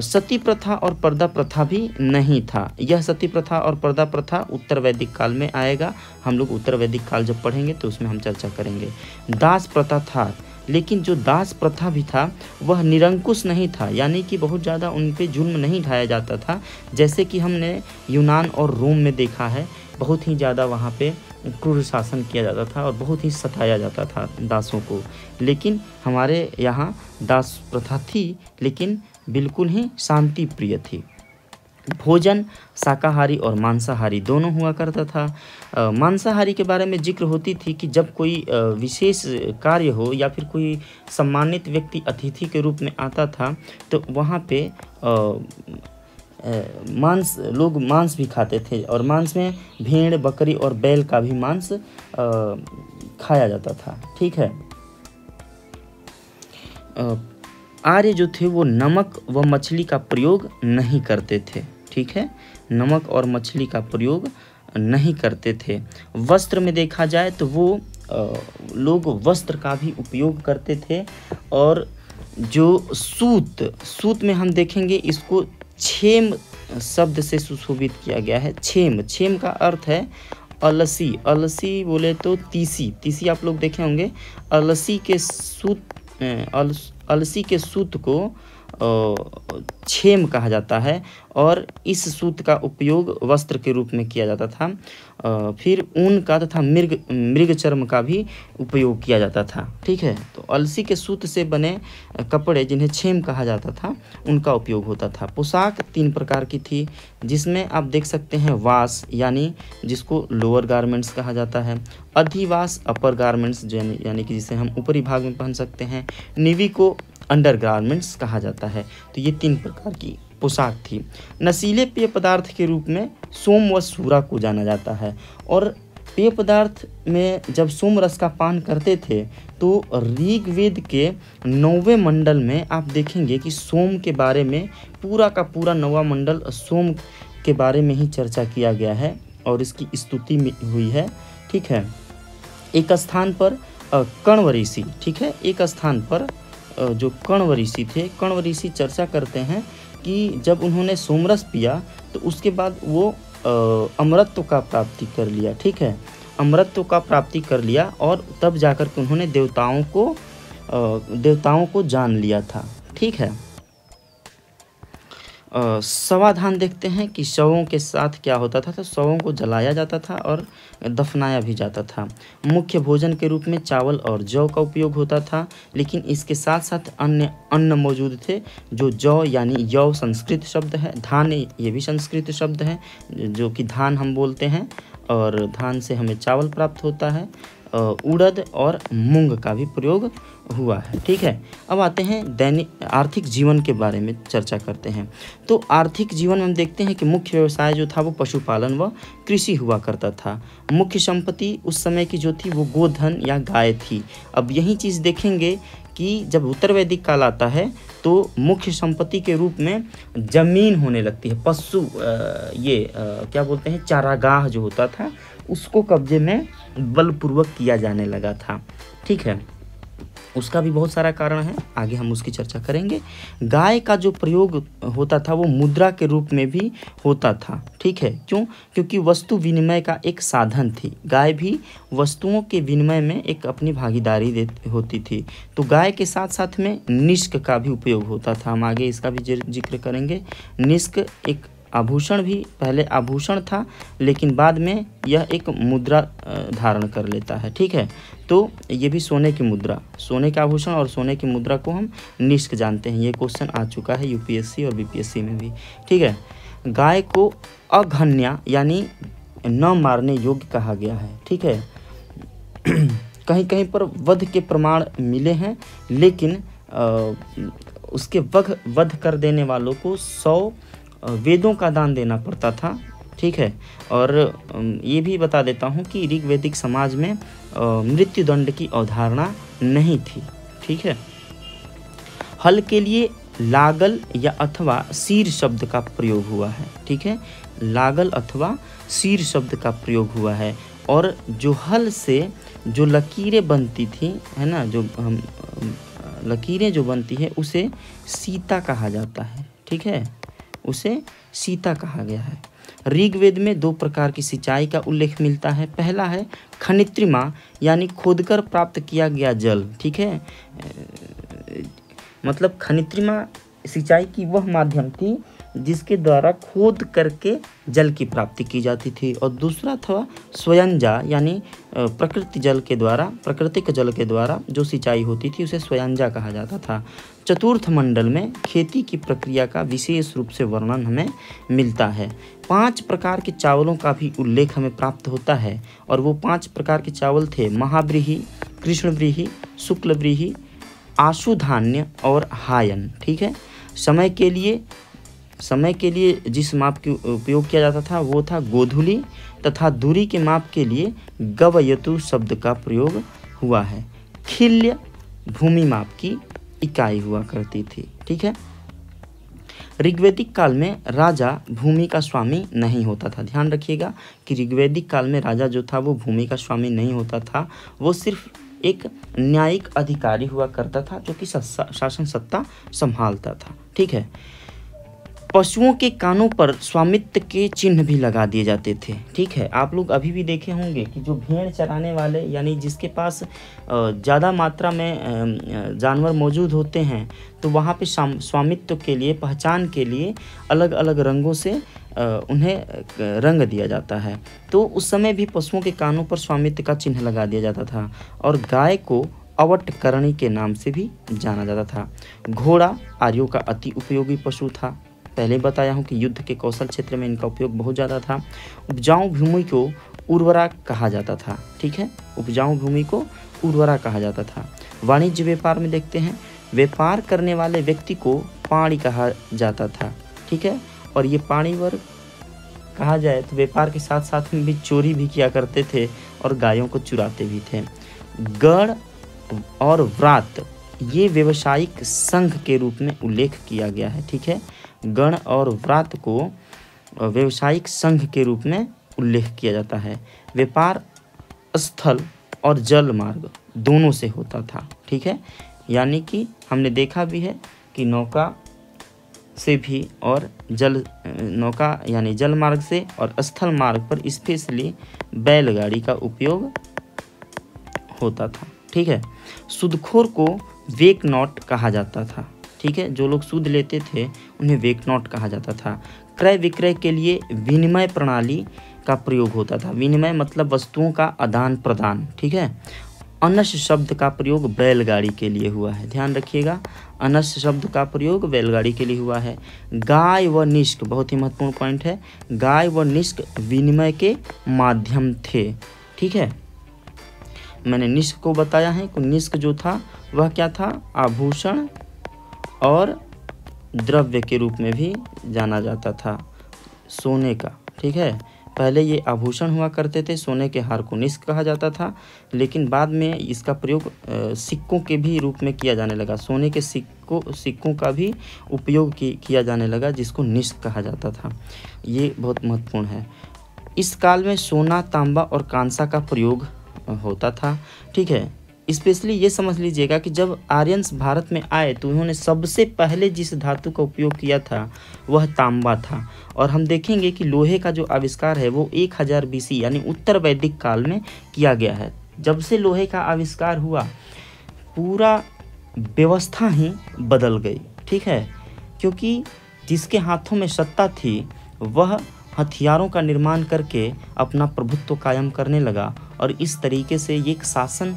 सती प्रथा और पर्दा प्रथा भी नहीं था। यह सती प्रथा और पर्दा प्रथा उत्तर वैदिक काल में आएगा, हम लोग उत्तर वैदिक काल जब पढ़ेंगे तो उसमें हम चर्चा करेंगे। दास प्रथा था, लेकिन जो दास प्रथा भी था वह निरंकुश नहीं था, यानी कि बहुत ज़्यादा उन पे जुल्म नहीं ढाया जाता था, जैसे कि हमने यूनान और रोम में देखा है, बहुत ही ज़्यादा वहाँ पे क्रूर शासन किया जाता था और बहुत ही सताया जाता था दासों को। लेकिन हमारे यहाँ दास प्रथा थी, लेकिन बिल्कुल ही शांति प्रिय थी। भोजन शाकाहारी और मांसाहारी दोनों हुआ करता था। मांसाहारी के बारे में जिक्र होती थी कि जब कोई विशेष कार्य हो या फिर कोई सम्मानित व्यक्ति अतिथि के रूप में आता था तो वहाँ पे लोग मांस भी खाते थे, और मांस में भेड़, बकरी और बैल का भी मांस खाया जाता था, ठीक है। आर्य जो थे वो नमक व मछली का प्रयोग नहीं करते थे, ठीक है, नमक और मछली का प्रयोग नहीं करते थे। वस्त्र में देखा जाए तो वो लोग वस्त्र का भी उपयोग करते थे, और जो सूत में हम देखेंगे इसको छेम शब्द से सुशोभित किया गया है। छेम का अर्थ है अलसी बोले तो तीसी आप लोग देखे होंगे। अलसी के सूत को छेम कहा जाता है, और इस सूत का उपयोग वस्त्र के रूप में किया जाता था। फिर ऊन का तथा मृग चर्म का भी उपयोग किया जाता था, ठीक है। तो अलसी के सूत से बने कपड़े जिन्हें छेम कहा जाता था उनका उपयोग होता था। पोशाक 3 प्रकार की थी, जिसमें आप देख सकते हैं वास यानी जिसको लोअर गारमेंट्स कहा जाता है, अधिवास अपर गारमेंट्स यानी कि जिसे हम ऊपरी भाग में पहन सकते हैं, निवी को अंडर गारमेंट्स कहा जाता है। तो ये 3 प्रकार की पोशाक थी। नशीले पेय पदार्थ के रूप में सोम व सूरा को जाना जाता है, और पेय पदार्थ में जब सोम रस का पान करते थे तो ऋग्वेद के 9वें मंडल में आप देखेंगे कि सोम के बारे में पूरा का पूरा 9वां मंडल सोम के बारे में ही चर्चा किया गया है और इसकी स्तुति हुई है, ठीक है। एक स्थान पर कण्व ऋषि, ठीक है, एक स्थान पर जो कण्व ऋषि थे, कण्व ऋषि चर्चा करते हैं कि जब उन्होंने सोमरस पिया तो उसके बाद वो अमरत्व का प्राप्ति कर लिया, ठीक है, अमरत्व का प्राप्ति कर लिया, और तब जाकर के उन्होंने देवताओं को जान लिया था, ठीक है। समाधान देखते हैं कि शवों के साथ क्या होता था। तो शवों को जलाया जाता था और दफनाया भी जाता था। मुख्य भोजन के रूप में चावल और जौ का उपयोग होता था, लेकिन इसके साथ साथ अन्य अन्न मौजूद थे। जो जौ यानी यौ संस्कृत शब्द है, धान ये भी संस्कृत शब्द है, जो कि धान हम बोलते हैं, और धान से हमें चावल प्राप्त होता है। उड़द और मूंग का भी प्रयोग हुआ है। ठीक है, अब आते हैं दैनिक आर्थिक जीवन के बारे में चर्चा करते हैं। तो आर्थिक जीवन में हम देखते हैं कि मुख्य व्यवसाय जो था वो पशुपालन व कृषि हुआ करता था। मुख्य संपत्ति उस समय की जो थी वो गोधन या गाय थी। अब यही चीज़ देखेंगे कि जब उत्तर वैदिक काल आता है तो मुख्य संपत्ति के रूप में जमीन होने लगती है। पशु क्या बोलते हैं, चारागाह जो होता था उसको कब्जे में बलपूर्वक किया जाने लगा था। ठीक है, उसका भी बहुत सारा कारण है, आगे हम उसकी चर्चा करेंगे। गाय का जो प्रयोग होता था वो मुद्रा के रूप में भी होता था। ठीक है, क्यों? क्योंकि वस्तु विनिमय का एक साधन थी। गाय भी वस्तुओं के विनिमय में एक अपनी भागीदारी होती थी। तो गाय के साथ साथ में निष्क का भी उपयोग होता था। हम आगे इसका भी जिक्र करेंगे। निष्क एक आभूषण भी, पहले आभूषण था लेकिन बाद में यह एक मुद्रा धारण कर लेता है। ठीक है, तो ये भी सोने की मुद्रा, सोने का आभूषण और सोने की मुद्रा को हम निष्क जानते हैं। ये क्वेश्चन आ चुका है यूपीएससी और बीपीएससी में भी। ठीक है, गाय को अघन्या यानी न मारने योग्य कहा गया है। ठीक है, कहीं कहीं पर वध के प्रमाण मिले हैं, लेकिन उसके वध कर देने वालों को 100 वेदों का दान देना पड़ता था। ठीक है, और ये भी बता देता हूँ कि ऋग्वैदिक समाज में मृत्यु दंड की अवधारणा नहीं थी। ठीक है, हल के लिए लागल या अथवा शीर शब्द का प्रयोग हुआ है। ठीक है, लागल अथवा शीर शब्द का प्रयोग हुआ है। और जो हल से जो लकीरें बनती थी, है ना, जो हम लकीरें जो बनती है उसे सीता कहा जाता है। ठीक है, उसे सीता कहा गया है। ऋग्वेद में 2 प्रकार की सिंचाई का उल्लेख मिलता है। पहला है खनित्रिमा यानी खोदकर प्राप्त किया गया जल। ठीक है, मतलब खनित्रिमा सिंचाई की वह माध्यम थी जिसके द्वारा खोद करके जल की प्राप्ति की जाती थी। और दूसरा था स्वयंजा यानी प्राकृतिक जल के द्वारा जो सिंचाई होती थी उसे स्वयंजा कहा जाता था। चतुर्थ मंडल में खेती की प्रक्रिया का विशेष रूप से वर्णन हमें मिलता है। 5 प्रकार के चावलों का भी उल्लेख हमें प्राप्त होता है, और वो 5 प्रकार के चावल थे महाव्रीहि, कृष्णव्रीहि, शुक्लव्रीहि, आशुधान्य और हायन। ठीक है, समय के लिए जिस माप का उपयोग किया जाता था वो था गोधुली, तथा दूरी के माप के लिए गवयतु शब्द का प्रयोग हुआ है। खिल्य भूमि माप की इकाई हुआ करती थी। ठीक है, ऋग्वैदिक काल में राजा भूमि का स्वामी नहीं होता था। ध्यान रखिएगा कि ऋग्वैदिक काल में राजा जो था वो भूमि का स्वामी नहीं होता था, वो सिर्फ एक न्यायिक अधिकारी हुआ करता था जो कि शासन सत्ता संभालता था। ठीक है, पशुओं के कानों पर स्वामित्व के चिन्ह भी लगा दिए जाते थे। ठीक है, आप लोग अभी भी देखे होंगे कि जो भेड़ चराने वाले यानी जिसके पास ज़्यादा मात्रा में जानवर मौजूद होते हैं तो वहाँ पे स्वामित्व के लिए, पहचान के लिए अलग अलग रंगों से उन्हें रंग दिया जाता है। तो उस समय भी पशुओं के कानों पर स्वामित्व का चिन्ह लगा दिया जाता था। और गाय को अवटकरणी के नाम से भी जाना जाता था। घोड़ा आर्यों का अति उपयोगी पशु था। पहले बताया हूँ कि युद्ध के कौशल क्षेत्र में इनका उपयोग बहुत ज़्यादा था। उपजाऊ भूमि को उर्वरा कहा जाता था। ठीक है, उपजाऊ भूमि को उर्वरा कहा जाता था। वाणिज्य व्यापार में देखते हैं, व्यापार करने वाले व्यक्ति को पाणी कहा जाता था। ठीक है, और ये पाणी वर्ग कहा जाए तो व्यापार के साथ साथ में भी चोरी भी किया करते थे और गायों को चुराते भी थे। गण और व्रात ये व्यवसायिक संघ के रूप में उल्लेख किया गया है। ठीक है, गण और व्रात को व्यवसायिक संघ के रूप में उल्लेख किया जाता है। व्यापार स्थल और जल मार्ग दोनों से होता था। ठीक है, यानी कि हमने देखा भी है कि नौका से भी और नौका यानी जल मार्ग से और स्थल मार्ग पर स्पेशली बैलगाड़ी का उपयोग होता था। ठीक है, सूदखोर को वेक नॉट कहा जाता था। ठीक है। जो लोग सूद लेते थे उन्हें वेकनॉट कहा जाता था। क्रय विक्रय के लिए विनिमय प्रणाली का प्रयोग होता था। विनिमय मतलब वस्तुओं का आदान प्रदान, ठीक है। अनस शब्द का प्रयोग बैलगाड़ी के लिए हुआ है, ध्यान रखिएगा। अनस शब्द का प्रयोग बैलगाड़ी के लिए हुआ है। गाय व निष्क, बहुत ही महत्वपूर्ण पॉइंट है, गाय व निष्क विनिमय के माध्यम थे, ठीक है। मैंने निष्क को बताया है कि निष्क जो था वह क्या था, आभूषण और द्रव्य के रूप में भी जाना जाता था, सोने का, ठीक है। पहले ये आभूषण हुआ करते थे, सोने के हार को निष्क कहा जाता था, लेकिन बाद में इसका प्रयोग सिक्कों के भी रूप में किया जाने लगा। सोने के सिक्कों का भी उपयोग किया जाने लगा, जिसको निष्क कहा जाता था। ये बहुत महत्वपूर्ण है। इस काल में सोना, तांबा और कांसा का प्रयोग होता था, ठीक है। स्पेशली ये समझ लीजिएगा कि जब आर्यंस भारत में आए तो उन्होंने सबसे पहले जिस धातु का उपयोग किया था वह तांबा था। और हम देखेंगे कि लोहे का जो आविष्कार है वो 1000 BC यानी उत्तर वैदिक काल में किया गया है। जब से लोहे का आविष्कार हुआ पूरा व्यवस्था ही बदल गई, ठीक है। क्योंकि जिसके हाथों में सत्ता थी वह हथियारों का निर्माण करके अपना प्रभुत्व कायम करने लगा, और इस तरीके से एक शासन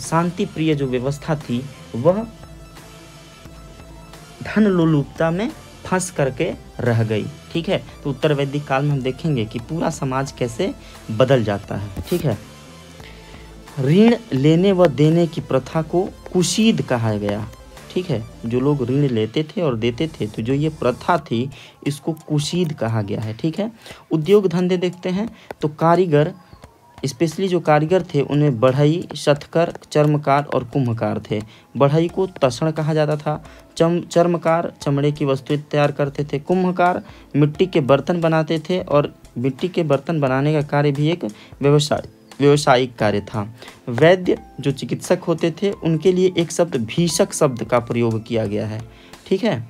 शांति प्रिय जो व्यवस्था थी वह धन लोलुपता में फंस करके रह गई, ठीक है। तो उत्तर वैदिक काल में हम देखेंगे कि पूरा समाज कैसे बदल जाता है, ठीक है। ऋण लेने व देने की प्रथा को कुशीद कहा गया, ठीक है। जो लोग ऋण लेते थे और देते थे तो जो ये प्रथा थी इसको कुशीद कहा गया है, ठीक है। उद्योग धंधे देखते हैं तो कारीगर, स्पेशली जो कारीगर थे उन्हें बढ़ई, शतकर, चर्मकार और कुम्भकार थे। बढ़ई को तसड़ कहा जाता था। चर्मकार चमड़े की वस्तुएं तैयार करते थे। कुम्भकार मिट्टी के बर्तन बनाते थे, और मिट्टी के बर्तन बनाने का कार्य भी एक व्यवसायिक कार्य था। वैद्य जो चिकित्सक होते थे उनके लिए एक शब्द भीषक शब्द का प्रयोग किया गया है, ठीक है।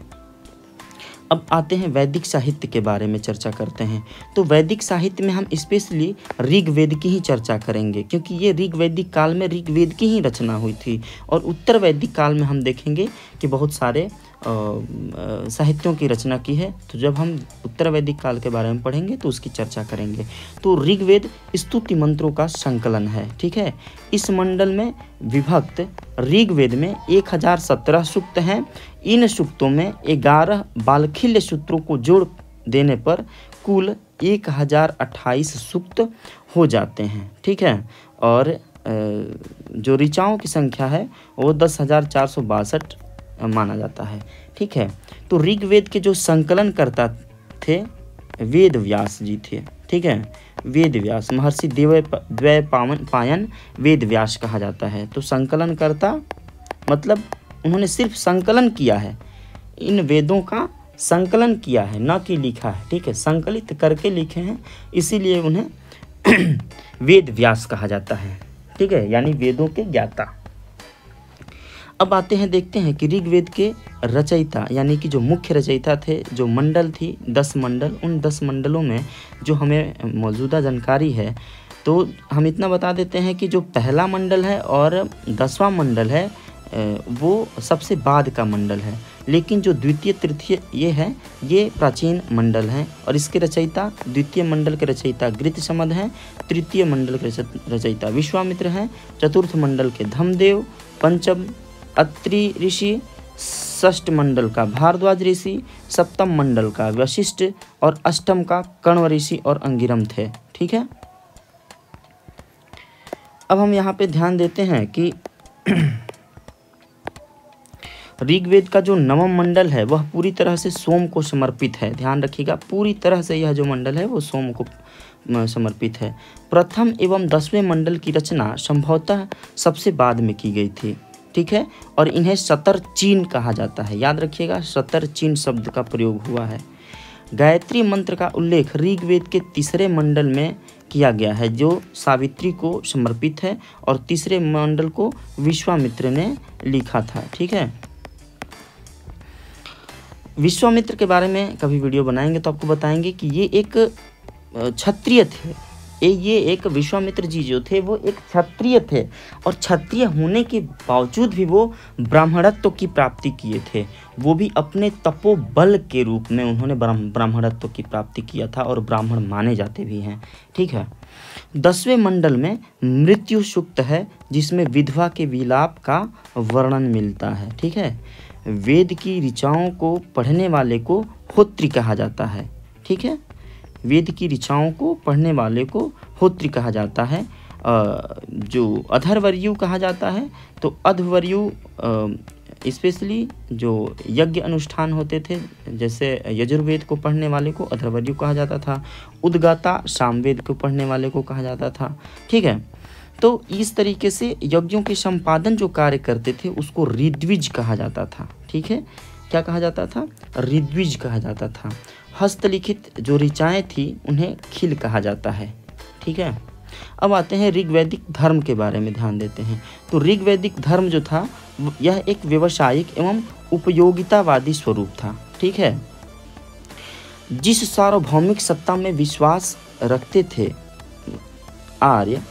अब आते हैं वैदिक साहित्य के बारे में चर्चा करते हैं। तो वैदिक साहित्य में हम स्पेशली ऋग्वेद की ही चर्चा करेंगे, क्योंकि ये ऋग्वैदिक काल में ऋग्वेद की ही रचना हुई थी। और उत्तर वैदिक काल में हम देखेंगे कि बहुत सारे साहित्यों की रचना की है। तो जब हम उत्तर वैदिक काल के बारे में पढ़ेंगे तो उसकी चर्चा करेंगे। तो ऋग्वेद स्तुति मंत्रों का संकलन है, ठीक है। इस मंडल में विभक्त ऋग्वेद में 1017 सूक्त हैं। इन सूक्तों में 11 बालखिल्य सूत्रों को जोड़ देने पर कुल 1028 सूक्त हो जाते हैं, ठीक है। और जो ऋचाओं की संख्या है वो 10,462 माना जाता है, ठीक है। तो ऋग्वेद के जो संकलन करता थे वेद व्यास जी थे, ठीक है। वेद व्यास, महर्षि द्वैपायन वेद व्यास कहा जाता है। तो संकलन करता मतलब उन्होंने सिर्फ संकलन किया है, इन वेदों का संकलन किया है, न कि लिखा है, ठीक है। संकलित करके लिखे हैं, इसीलिए उन्हें वेद व्यास कहा जाता है, ठीक है, यानी वेदों के ज्ञाता। अब आते हैं, देखते हैं कि ऋग्वेद के रचयिता यानी कि जो मुख्य रचयिता थे, जो मंडल थी 10 मंडल, उन 10 मंडलों में जो हमें मौजूदा जानकारी है तो हम इतना बता देते हैं कि जो पहला मंडल है और 10वां मंडल है वो सबसे बाद का मंडल है, लेकिन जो द्वितीय तृतीय ये प्राचीन मंडल हैं। और इसके रचयिता, द्वितीय मंडल के रचयिता गृतसमद हैं, तृतीय मंडल के रचयिता विश्वामित्र हैं, चतुर्थ मंडल के धम्मदेव, पंचम अत्रि ऋषि, षष्ठ मंडल का भारद्वाज ऋषि, सप्तम मंडल का वशिष्ठ और अष्टम का कण्व ऋषि और अंगिरम थे, ठीक है। अब हम यहाँ पे ध्यान देते हैं कि ऋग्वेद का जो नवम मंडल है वह पूरी तरह से सोम को समर्पित है। ध्यान रखिएगा, पूरी तरह से यह जो मंडल है वो सोम को समर्पित है। प्रथम एवं 10वें मंडल की रचना संभवतः सबसे बाद में की गई थी, ठीक है। और इन्हें शतरचीन कहा जाता है, याद रखिएगा, शतरचीन शब्द का प्रयोग हुआ है। गायत्री मंत्र का उल्लेख ऋग्वेद के तीसरे मंडल में किया गया है, जो सावित्री को समर्पित है, और तीसरे मंडल को विश्वामित्र ने लिखा था, ठीक है। विश्वामित्र के बारे में कभी वीडियो बनाएंगे तो आपको बताएंगे कि ये एक क्षत्रिय थे, ये एक विश्वामित्र जी जो थे वो एक क्षत्रिय थे, और क्षत्रिय होने के बावजूद भी वो ब्राह्मणत्व की प्राप्ति किए थे। वो भी अपने तपोबल के रूप में उन्होंने ब्राह्मणत्व की प्राप्ति किया था, और ब्राह्मण माने जाते भी हैं। ठीक है। 10वें मंडल में मृत्यु सूक्त है, जिसमें विधवा के विलाप का वर्णन मिलता है। ठीक है। वेद की ऋचाओं को पढ़ने वाले को होत्री कहा जाता है। ठीक है। वेद की ऋचाओं को पढ़ने वाले को होत्री कहा जाता है। जो अधर्वर्यु कहा जाता है, तो अधवर्यु स्पेशली जो यज्ञ अनुष्ठान होते थे, जैसे यजुर्वेद को पढ़ने वाले को अधर्वर्यु कहा जाता था। उद्गाता सामवेद को पढ़ने वाले को कहा जाता था। ठीक है। तो इस तरीके से यज्ञों के संपादन जो कार्य करते थे उसको ऋद्विज कहा जाता था। ठीक है। क्या कहा जाता था? ऋद्विज कहा जाता था। हस्तलिखित जो ऋचाएँ थी उन्हें खिल कहा जाता है। ठीक है। अब आते हैं ऋग्वैदिक धर्म के बारे में ध्यान देते हैं। तो ऋग्वैदिक धर्म जो था यह एक व्यावसायिक एवं उपयोगितावादी स्वरूप था। ठीक है। जिस सार्वभौमिक सत्ता में विश्वास रखते थे आर्य,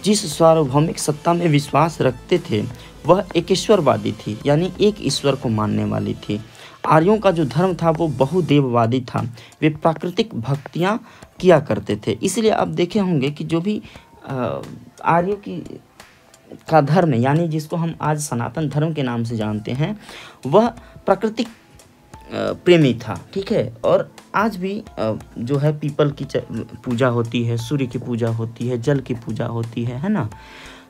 जिस सार्वभौमिक सत्ता में विश्वास रखते थे वह एकेश्वरवादी थी, यानी एक ईश्वर को मानने वाली थी। आर्यों का जो धर्म था वो बहुदेववादी था। वे प्राकृतिक भक्तियाँ किया करते थे। इसलिए आप देखे होंगे कि जो भी आर्यों का धर्म है, यानी जिसको हम आज सनातन धर्म के नाम से जानते हैं, वह प्राकृतिक प्रेमी था। ठीक है। और आज भी जो है पीपल की पूजा होती है, सूर्य की पूजा होती है, जल की पूजा होती है ना।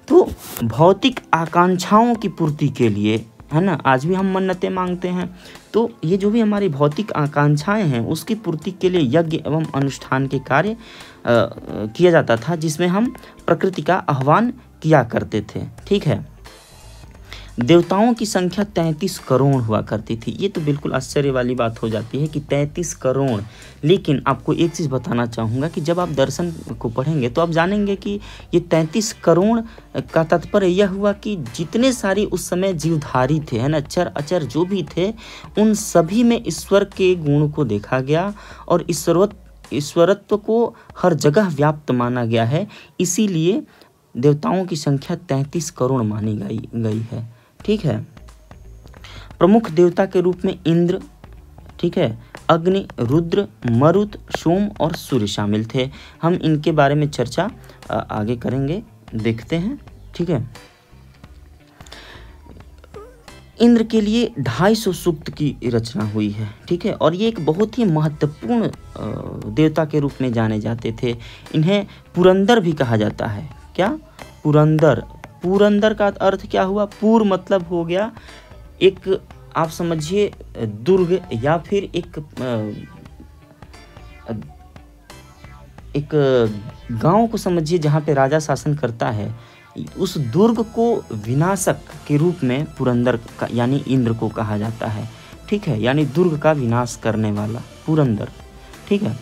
तो भौतिक आकांक्षाओं की पूर्ति के लिए, है ना, आज भी हम मन्नतें मांगते हैं। तो ये जो भी हमारी भौतिक आकांक्षाएं हैं उसकी पूर्ति के लिए यज्ञ एवं अनुष्ठान के कार्य किया जाता था, जिसमें हम प्रकृति का आह्वान किया करते थे। ठीक है। देवताओं की संख्या 33 करोड़ हुआ करती थी। ये तो बिल्कुल आश्चर्य वाली बात हो जाती है कि 33 करोड़। लेकिन आपको एक चीज़ बताना चाहूँगा कि जब आप दर्शन को पढ़ेंगे तो आप जानेंगे कि ये 33 करोड़ का तात्पर्य यह हुआ कि जितने सारी उस समय जीवधारी थे, है ना, चर अचर जो भी थे, उन सभी में ईश्वर के गुण को देखा गया और ईश्वरत्व को हर जगह व्याप्त माना गया है। इसीलिए देवताओं की संख्या 33 करोड़ मानी गई है। ठीक है। प्रमुख देवता के रूप में इंद्र, ठीक है, अग्नि, रुद्र, मरुत, सोम और सूर्य शामिल थे। हम इनके बारे में चर्चा आगे करेंगे, देखते हैं। ठीक है। इंद्र के लिए 250 सूक्त की रचना हुई है। ठीक है। और ये एक बहुत ही महत्वपूर्ण देवता के रूप में जाने जाते थे। इन्हें पुरंदर भी कहा जाता है। क्या? पुरंदर। पुरंदर का अर्थ क्या हुआ? पूर मतलब हो गया एक, आप समझिए, दुर्ग, या फिर एक गांव को समझिए जहाँ पे राजा शासन करता है। उस दुर्ग को विनाशक के रूप में पुरंदर का यानी इंद्र को कहा जाता है। ठीक है। यानी दुर्ग का विनाश करने वाला पुरंदर। ठीक है।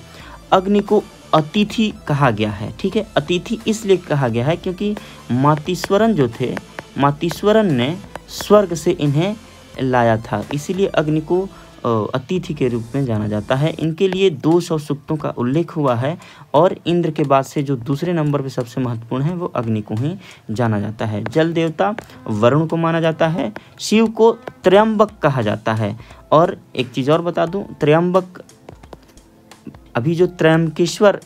अग्नि को अतिथि कहा गया है। ठीक है। अतिथि इसलिए कहा गया है क्योंकि मातीश्वरन जो थे, मातीश्वरन ने स्वर्ग से इन्हें लाया था, इसीलिए अग्नि को अतिथि के रूप में जाना जाता है। इनके लिए 200 सूक्तों का उल्लेख हुआ है, और इंद्र के बाद से जो दूसरे नंबर पे सबसे महत्वपूर्ण है वो अग्नि को ही जाना जाता है। जल देवता वरुण को माना जाता है। शिव को त्र्यंबक कहा जाता है। और एक चीज़ और बता दूं, त्र्यंबक, अभी जो त्र्यंबकेश्वर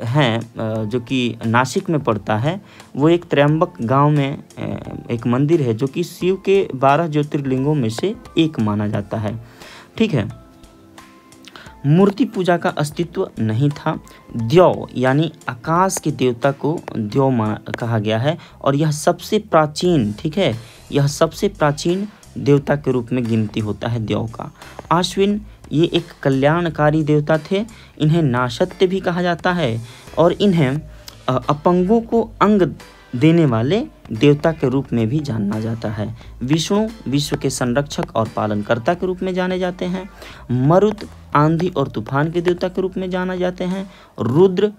हैं जो कि नासिक में पड़ता है, वो एक त्र्यंबक गांव में एक मंदिर है जो कि शिव के 12 ज्योतिर्लिंगों में से एक माना जाता है। ठीक है। मूर्ति पूजा का अस्तित्व नहीं था। द्यौ यानी आकाश के देवता को द्यौ कहा गया है, और यह सबसे प्राचीन, ठीक है, यह सबसे प्राचीन देवता के रूप में गिनती होता है द्यौ का। आश्विन, ये एक कल्याणकारी देवता थे। इन्हें नाशत्य भी कहा जाता है, और इन्हें अपंगों को अंग देने वाले देवता के रूप में भी जाना जाता है। विष्णु विश्व के संरक्षक और पालनकर्ता के रूप में जाने जाते हैं। मरुत आंधी और तूफान के देवता के रूप में जाना जाते हैं। रुद्र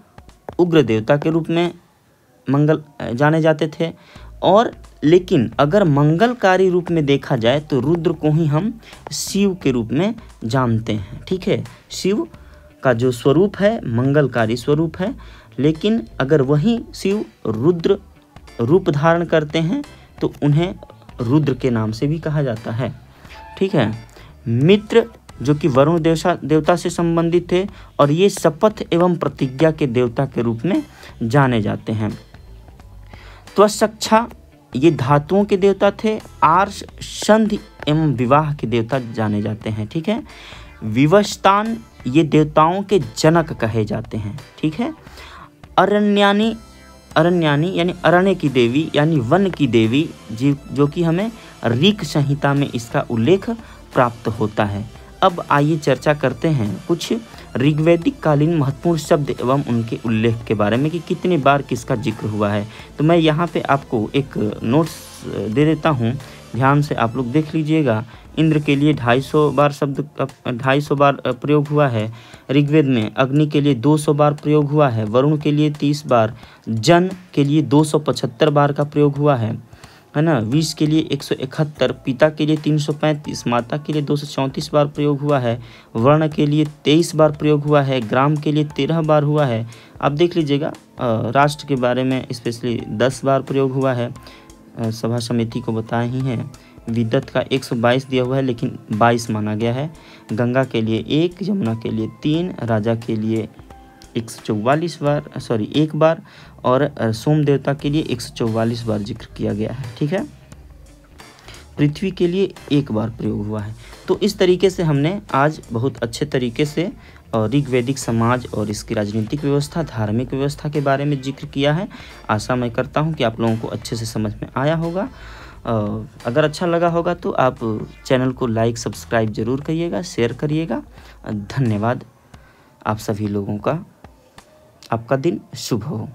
उग्र देवता के रूप में जाने जाते थे। और लेकिन अगर मंगलकारी रूप में देखा जाए तो रुद्र को ही हम शिव के रूप में जानते हैं। ठीक है। शिव का जो स्वरूप है मंगलकारी स्वरूप है, लेकिन अगर वही शिव रुद्र रूप धारण करते हैं तो उन्हें रुद्र के नाम से भी कहा जाता है। ठीक है। मित्र जो कि वरुण देवता से संबंधित थे और ये शपथ एवं प्रतिज्ञा के देवता के रूप में जाने जाते हैं। त्वशक्षा ये धातुओं के देवता थे। आर्ष संधि एवं विवाह के देवता जाने जाते हैं। ठीक है। विवस्तान ये देवताओं के जनक कहे जाते हैं। ठीक है। अरण्यानी यानी अरण्य की देवी यानी वन की देवी जो कि हमें ऋक संहिता में इसका उल्लेख प्राप्त होता है। अब आइए चर्चा करते हैं कुछ ऋग्वैदिक कालीन महत्वपूर्ण शब्द एवं उनके उल्लेख के बारे में कि कितनी बार किसका जिक्र हुआ है। तो मैं यहाँ पे आपको एक नोट्स दे देता हूँ, ध्यान से आप लोग देख लीजिएगा। इंद्र के लिए 250 बार प्रयोग हुआ है ऋग्वेद में। अग्नि के लिए 200 बार प्रयोग हुआ है। वरुण के लिए 30 बार। जन के लिए 275 बार का प्रयोग हुआ है ना। विष के लिए 171, पिता के लिए 335, माता के लिए 234 बार प्रयोग हुआ है। वर्ण के लिए 23 बार प्रयोग हुआ है। ग्राम के लिए 13 बार हुआ है। आप देख लीजिएगा। राष्ट्र के बारे में स्पेशली 10 बार प्रयोग हुआ है। सभा समिति को बताए ही हैं। विद्युत का 122 दिया हुआ है लेकिन 22 माना गया है। गंगा के लिए 1, यमुना के लिए 3, राजा के लिए 144 बार एक बार और सोम देवता के लिए 144 बार जिक्र किया गया है। ठीक है। पृथ्वी के लिए 1 बार प्रयोग हुआ है। तो इस तरीके से हमने आज बहुत अच्छे तरीके से ऋग्वैदिक समाज और इसकी राजनीतिक व्यवस्था, धार्मिक व्यवस्था के बारे में जिक्र किया है। आशा मैं करता हूँ कि आप लोगों को अच्छे से समझ में आया होगा। अगर अच्छा लगा होगा तो आप चैनल को लाइक सब्सक्राइब जरूर करिएगा, शेयर करिएगा। धन्यवाद आप सभी लोगों का। आपका दिन शुभ हो।